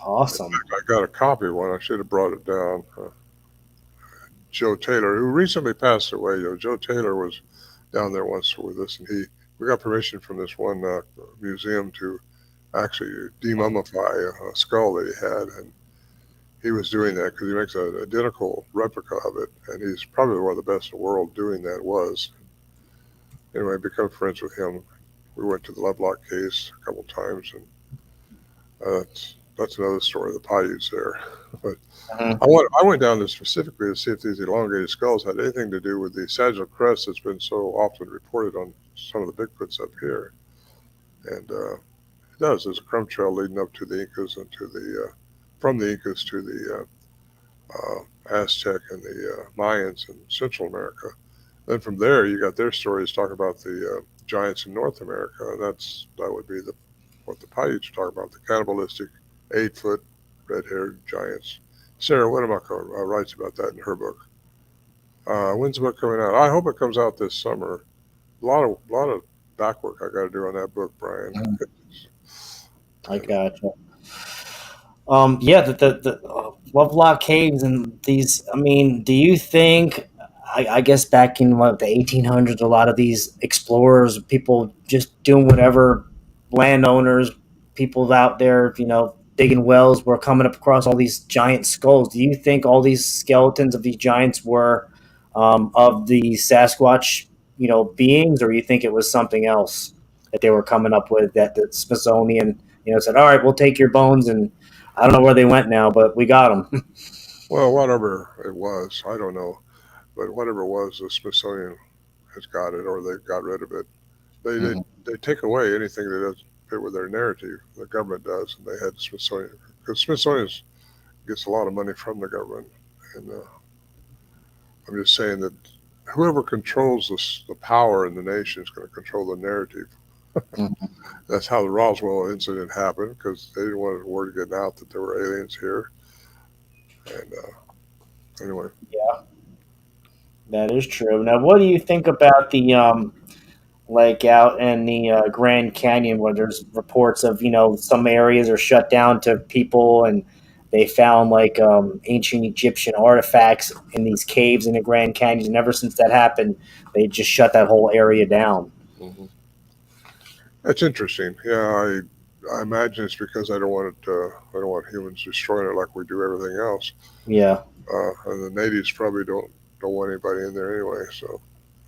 Awesome. fact, I got a copy of one. I should have brought it down. Joe Taylor, who recently passed away, Joe Taylor was down there once with us, and we got permission from this one museum to actually demummify a skull that he had, and he was doing that because he makes an identical replica of it, and he's probably one of the best in the world doing that. Was anyway, become friends with him. we went to the Lovelock Caves a couple times, and that's another story. The Paiutes there, but Mhm. I went down there specifically to see if these elongated skulls had anything to do with the sagittal crest that's been so often reported on some of the Bigfoots up here, and it does. There's a crumb trail leading up to the Incas and to the from the Incas to the Aztec and the Mayans in Central America. Then from there, you got their stories talking about the giants in North America, and that would be the what the Paiutes talk about, the cannibalistic 8 foot red haired giants. Sarah Winnemucca writes about that in her book. When's the book coming out? I hope it comes out this summer. A lot of back work I got to do on that book, Brian. Mhm. I And, gotcha. Yeah, the Lovelock Caves and these. I mean, do you think? I guess back in what the 1800s, a lot of these explorers, people just doing whatever, landowners, people out there, digging wells, were coming up across all these giant skulls. Do you think all these skeletons of these giants were of the Sasquatch, beings, or you think it was something else that they were coming up with that the Smithsonian, said, all right, we'll take your bones and I don't know where they went now, but we got them. well, whatever it was, I don't know, but whatever it was, the Smithsonian has got it, or they got rid of it. They they, Mhm. they take away anything that doesn't fit with their narrative. The government does, and they had the Smithsonian because Smithsonian gets a lot of money from the government, and I'm just saying that whoever controls the power in the nation is going to control the narrative. Mhm. That's how the Roswell incident happened because they didn't want the word getting out that there were aliens here. And anyway, Yeah, that is true. Now, what do you think about the like out in the Grand Canyon where there's reports of some areas are shut down to people and they found like ancient Egyptian artifacts in these caves in the Grand Canyon. And ever since that happened, they just shut that whole area down. hmm that's interesting. Yeah, I imagine it's because I don't want it. I don't want humans destroying it like we do everything else. Yeah. And the natives probably don't want anybody in there anyway. So,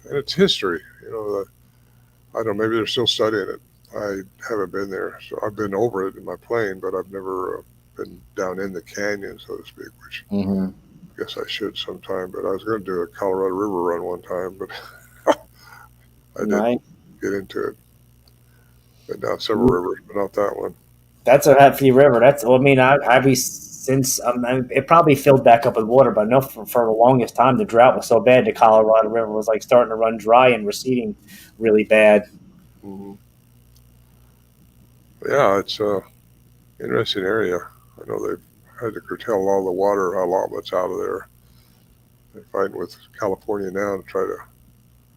and it's history. I don't know. Maybe they're still studying it. I haven't been there, so I've been over it in my plane, but I've never been down in the canyon, so to speak. Which Hmm. I guess I should sometime. But I was going to do a Colorado River run one time, but I didn't Nice. get into it. Been down several rivers, but not that one. That's a hefty river. That's, well, I mean, I be since it probably filled back up with water, but I know for the longest time the drought was so bad the Colorado River was like starting to run dry and receding really bad. hmm Yeah, it's a interesting area. I know they've had to curtail all the water allotments out of there. They're fighting with California now to try to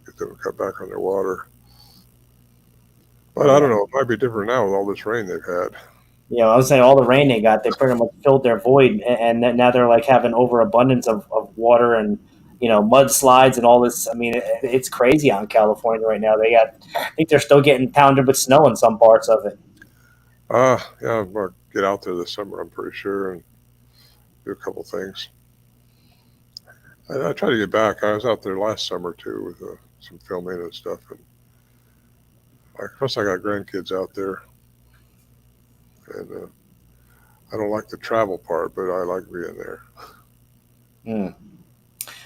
get them to cut back on their water. But I Yeah. don't know. It might be different now with all this rain they've had. I was saying all the rain they got, they pretty much filled their void, and then now they're like having overabundance of water and mudslides and all this. I mean, it's crazy out in California right now. I think they're still getting pounded with snow in some parts of it. Yeah, I'm going to get out there this summer, I'm pretty sure, and do a couple things. I try to get back. I was out there last summer too with some filming and stuff. And plus, I got grandkids out there, and I don't like the travel part, but I like being there. Mm.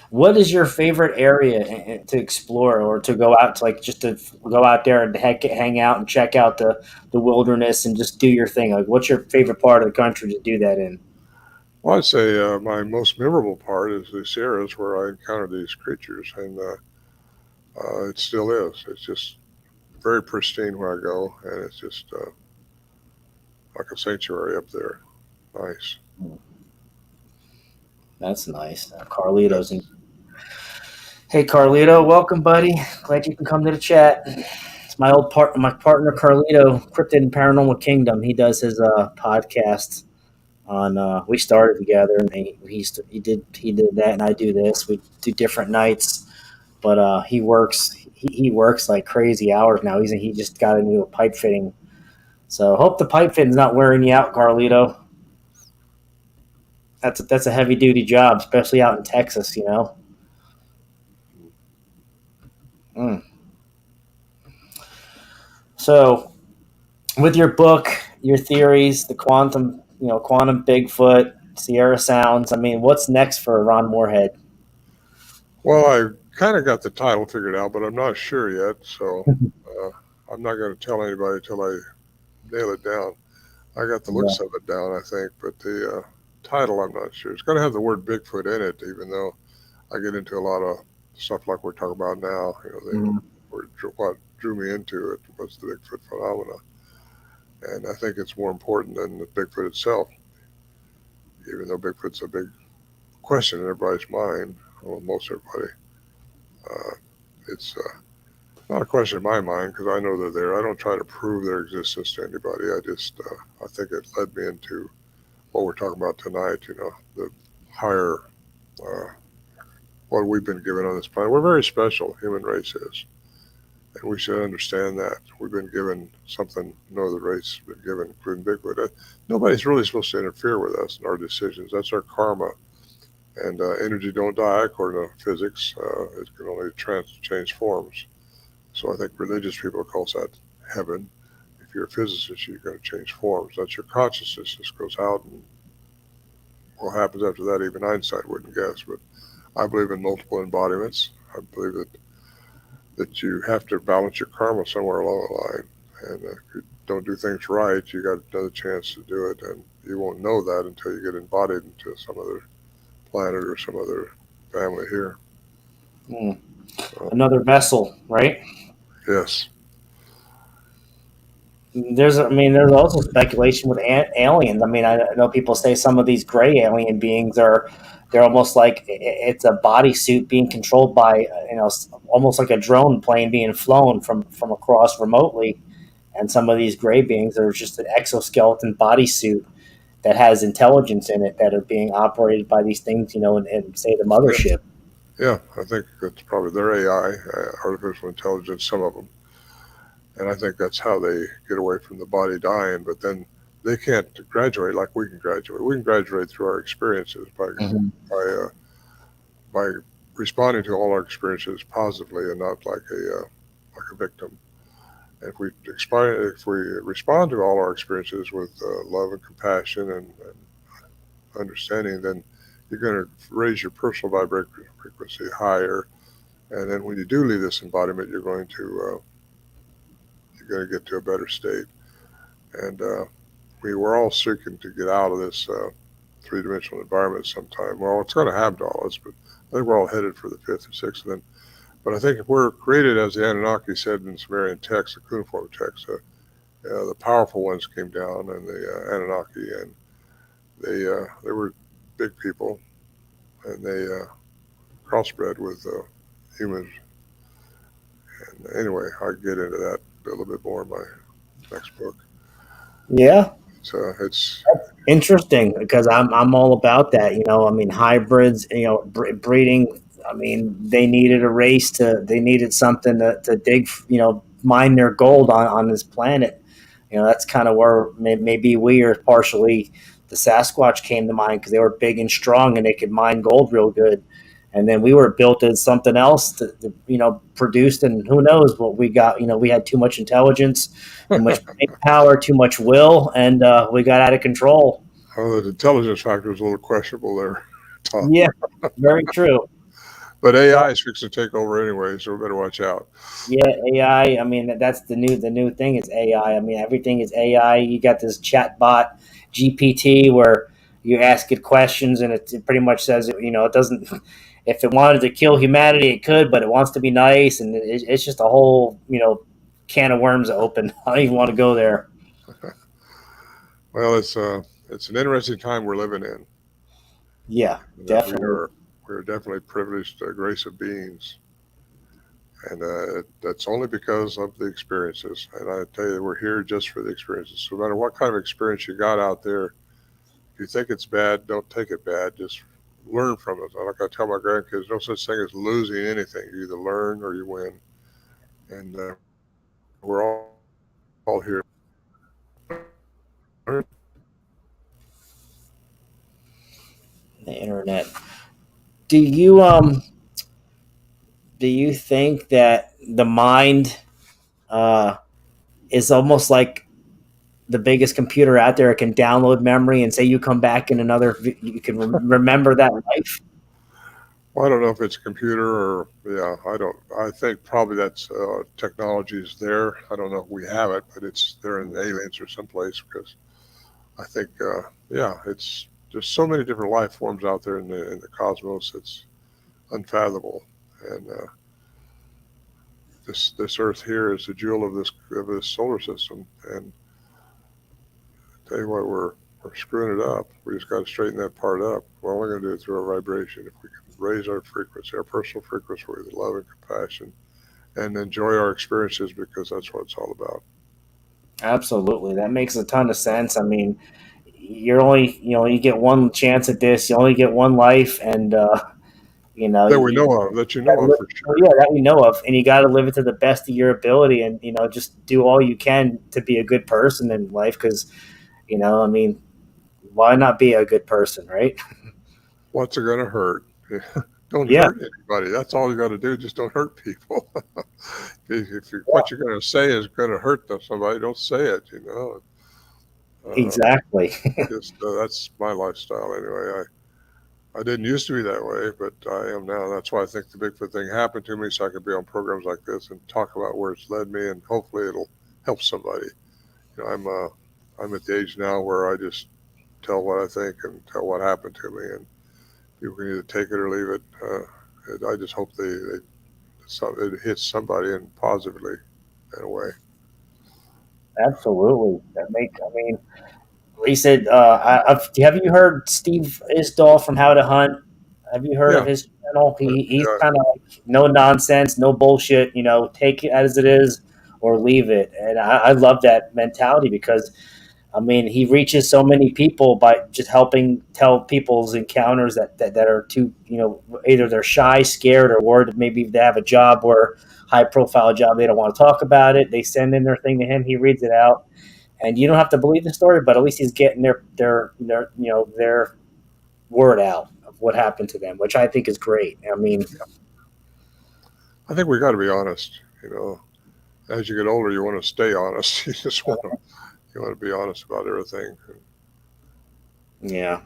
What is your favorite area to explore or to go out to, like just to go out there and hang out and check out the wilderness and just do your thing? Like, what's your favorite part of the country to do that in? Well, I'd say my most memorable part is the Sierras where I encountered these creatures, and it still is. It's just very pristine where I go, and it's just like a sanctuary up there. Nice. That's nice. Yeah. Carlitos. Hey, Carlito, welcome, buddy. Glad you can come to the chat. It's my partner Carlito, Cryptid and Paranormal Kingdom. He does his podcast on. We started together, and he did that, and I do this. We do different nights, but he works like crazy hours now. He just got into a pipe fitting, so hope the pipe fitting's not wearing you out, Carlito. That's a heavy duty job, especially out in Texas. Mm. So with your book, your theories, the quantum Bigfoot, Sierra Sounds. I mean, what's next for Ron Morehead? Well, I kind of got the title figured out, but I'm not sure yet. So uh, I'm not going to tell anybody until I nail it down. I got the Yeah. looks of it down, I think, but the title I'm not sure. It's going to have the word Bigfoot in it, even though I get into a lot of stuff like we're talking about now. Mhm. What drew me into it was the Bigfoot phenomena, and I think it's more important than the Bigfoot itself. Even though Bigfoot's a big question in everybody's mind, well, most everybody, uh, it's not a question in my mind because I know they're there. I don't try to prove their existence to anybody. I think it led me into what we're talking about tonight. The higher, uh, what we've been given on this planet. We're very special, human race is, and we should understand that. We've been given something no other race has been given, including Bigfoot. Nobody's really supposed to interfere with us and our decisions. That's our karma. And energy don't die according to physics. It can only change forms. So I think religious people call that heaven. If you're a physicist, you're going to change forms. That's your consciousness. Just goes out, and what happens after that, even Einstein wouldn't guess. But I believe in multiple embodiments. I believe that you have to balance your karma somewhere along the line. And if you don't do things right, you got another chance to do it, and you won't know that until you get embodied into some other planet or some other family here. Mm. So, Another vessel, right? yes. There's also speculation with aliens. I mean, I know people say some of these gray alien beings they're almost like it's a bodysuit being controlled by, almost like a drone plane being flown from across remotely. And some of these gray beings are just an exoskeleton bodysuit that has intelligence in it that are being operated by these things, and say the Yeah. mothership. Yeah, I think that's probably their AI, artificial intelligence, some of them. And I think that's how they get away from the body dying. But then they can't graduate like we can graduate. We can graduate through our experiences Mhm. by, uh, by responding to all our experiences positively and not like a victim. And if we respond to all our experiences with love and compassion and understanding, then you're going to raise your personal vibration frequency higher. And then when you do leave this embodiment, you're going to get to a better state. And we were all seeking to get out of this three-dimensional environment sometime. Well, it's going to happen to all of us, but I think we're all headed for the fifth or sixth. And then, but I think if we're created, as the Anunnaki said in Sumerian text, the cuneiform text, the powerful ones came down, and the Anunnaki, and they were big people, and they crossbred with humans. And anyway, I get into that a little bit more in my next book. Yeah, It's interesting because I'm all about that. I mean, hybrids. Breeding. I mean, they needed something to dig. Mine their gold on this planet. That's kind of where maybe we are partially. The Sasquatch came to mind because they were big and strong and they could mine gold real good. And then we were built as something else produced, and who knows what we got. We had too much intelligence, too much brain power, too much will, and we got out of control. the intelligence factor is a little questionable there, Tom. Yeah, very true. But Well, AI is fixing to take over anyway, so we better watch out. yeah, AI. I mean, that's the new thing is AI. I mean, everything is AI. You got this chat bot GPT where you ask it questions and it pretty much says it doesn't. If it wanted to kill humanity, it could, but it wants to be nice, and it's just a whole can of worms open. I don't even want to go there. Well, it's an interesting time we're living in, Yeah, and that definitely. we are definitely privileged grace of beings, and that's only because of the experiences. And I tell you, we're here just for the experiences. So no matter what kind of experience you got out there, if you think it's bad, don't take it bad. Just learn from it. Like I tell my grandkids, no such thing as losing anything. You either learn or you win, and we're all here The internet. Do you do you think that the mind uh, is almost like the biggest computer out there. It can download memory, and say you come back in another, you can remember that life. Well, I don't know if it's a computer or, yeah, I don't. I think probably that's technology is there. I don't know if we have it, but it's there in the aliens or someplace because I think, yeah, it's there's so many different life forms out there in the cosmos. It's unfathomable, and this Earth here is the jewel of this solar system. And tell you what, we're screwing it up. We just got to straighten that part up. We're only going to do it through our vibration. If we can raise our frequency, our personal frequency with love and compassion, and enjoy our experiences because that's what it's all about. Absolutely, that makes a ton of sense. I mean, you're only, you get one chance at this. You only get one life, and That we know of, that you know of for sure. yeah, that we know of, and you got to live it to the best of your ability, and just do all you can to be a good person in life. Because I mean, why not be a good person, right? What's it going to hurt? Don't Yeah, hurt anybody. That's all you got to do. Just don't hurt people. What you're going to say is going to hurt somebody, don't say it. Uh, exactly. just that's my lifestyle anyway. I didn't used to be that way, but I am now. That's why I think the Bigfoot thing happened to me, so I could be on programs like this and talk about where it's led me, and hopefully it'll help somebody. I'm at the age now where I just tell what I think and tell what happened to me, and people can either take it or leave it. I just hope it hits somebody and positively in a way. Absolutely. I mean, he said, have you heard Steve Isdall from How to Hunt? Have you heard of Yeah, his channel? He's yeah. kind of like no nonsense, no bullshit. Take it as it is or leave it. And I love that mentality because I mean, he reaches so many people by just helping tell people's encounters that are too, either they're shy, scared, or worried maybe they have a job or high profile job. They don't want to talk about it. They send in their thing to him. He reads it out, and you don't have to believe the story, but at least he's getting their word out of what happened to them, which I think is great. I mean, I think we got to be honest. As you get older, you want to stay honest. You want to be honest about everything. yeah.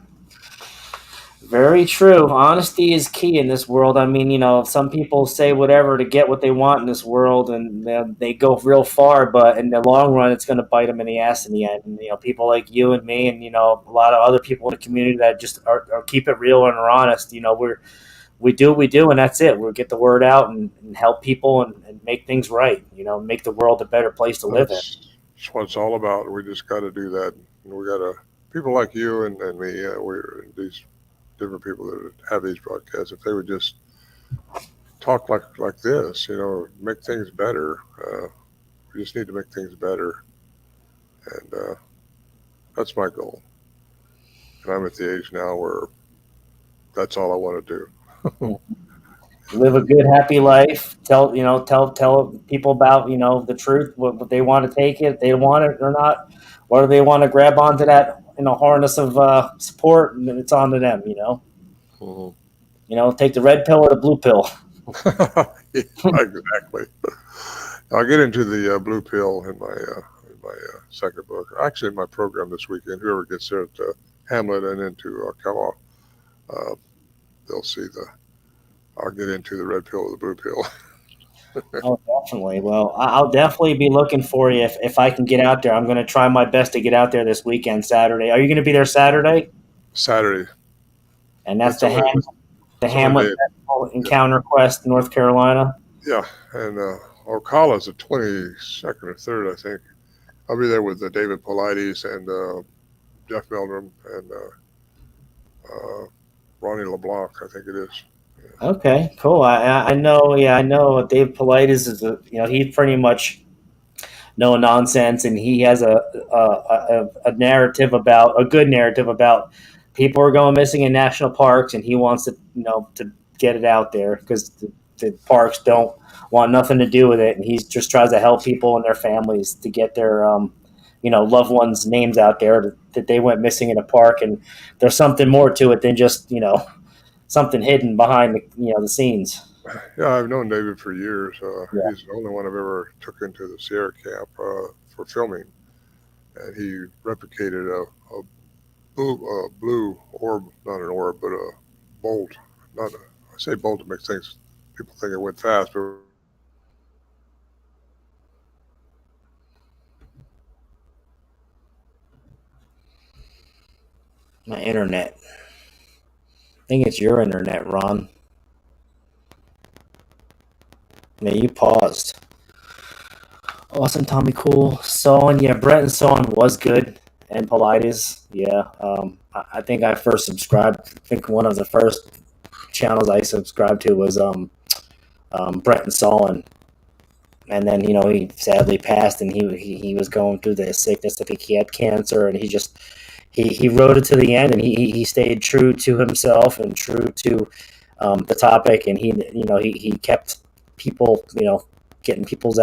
Very true. Honesty is key in this world. I mean, some people say whatever to get what they want in this world, and they go real far, but in the long run, it's going to bite them in the ass in the end. And people like you and me, and a lot of other people in the community that just are keep it real and are honest. We do what we do, and that's it. We get the word out and help people and make things right. Make the world a better place to live in. That's what it's all about. We just got to do that. We got to people like you and me. We're these different people that have these broadcasts. If they would just talk like this, make things better. We just need to make things better, and that's my goal. And I'm at the age now where that's all I want to do. Live a good, happy life. Tell people about the truth. What they want to take it, if they want it or not, or they want to grab onto that harness of support, and it's on to them. Mhm. Take the red pill or the blue pill. Yeah, exactly. I'll get into the blue pill in my second book. Actually, in my program this weekend, whoever gets there at Hamlet and into Kellogg, uh, they'll see the. I'll get into the red pill or the blue pill. Oh, definitely. Well, I'll definitely be looking for you if I can get out there. I'm going to try my best to get out there this weekend, Saturday. Are you going to be there Saturday? Saturday. And that's It's only the it's only Hamlet day. Festival Yeah, Encounter Quest, North Carolina. yeah. And Ocala's the 22nd or third, I think. I'll be there with David Polides and Jeff Meldrum and Ronnie LeBlanc, I think it is. Okay, cool. I know. Yeah, I know. Dave Politis is he's pretty much no nonsense, and he has a narrative about a good narrative about people are going missing in national parks, and he wants to get it out there because the parks don't want nothing to do with it, and he just tries to help people and their families to get their loved ones' names out there that they went missing in a park, and there's something more to it than just something hidden behind the scenes. Yeah, I've known David for years. Yeah. He's the only one I've ever took into the Sierra camp for filming, and he replicated a blue orb, not an orb, but a bolt. Not a, I say bolt to make things people think it went fast, but My internet. I think it's your internet, Ron. Yeah, you paused. Awesome, Tommy Cool. Son, yeah, Brett and Son was good. And Politis, yeah. I think I first subscribed. I think one of the first channels I subscribed to was Brett and Solon. And then he sadly passed, and he was going through the sickness. I think he had cancer, and he rode it to the end, and he stayed true to himself and true to the topic, and he kept people getting people's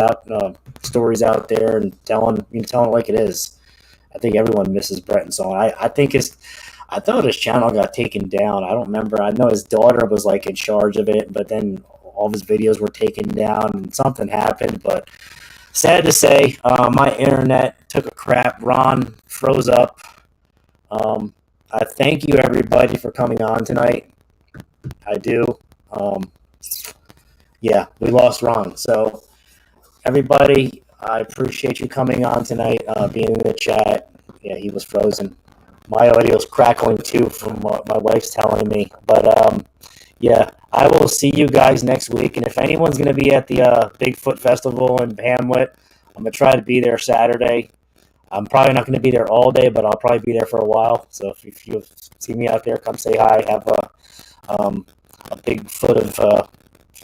stories out there and telling it like it is. I think everyone misses Brett and Solon. I thought his channel got taken down. I don't remember. I know his daughter was like in charge of it, but then all of his videos were taken down and something happened. But sad to say, my internet took a crap. Ron froze up. I thank you everybody for coming on tonight. I do. Yeah, we lost Ron. So everybody, I appreciate you coming on tonight, being in the chat. Yeah, he was frozen. My audio's crackling too from what my wife's telling me. But yeah, I will see you guys next week. And if anyone's going to be at the Bigfoot Festival in Hamlet, I'm going to try to be there Saturday. I'm probably not going to be there all day, but I'll probably be there for a while. So if you see me out there, come say hi. Have a big foot of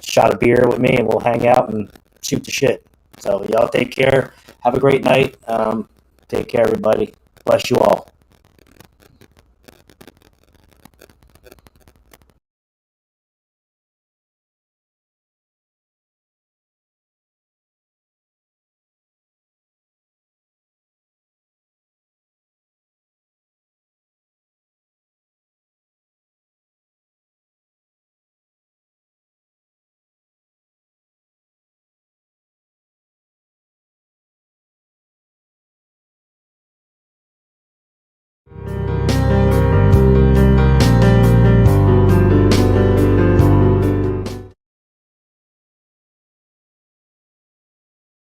shot of beer with me, and we'll hang out and shoot the shit. So y'all take care. Have a great night. Take care, everybody. Bless you all.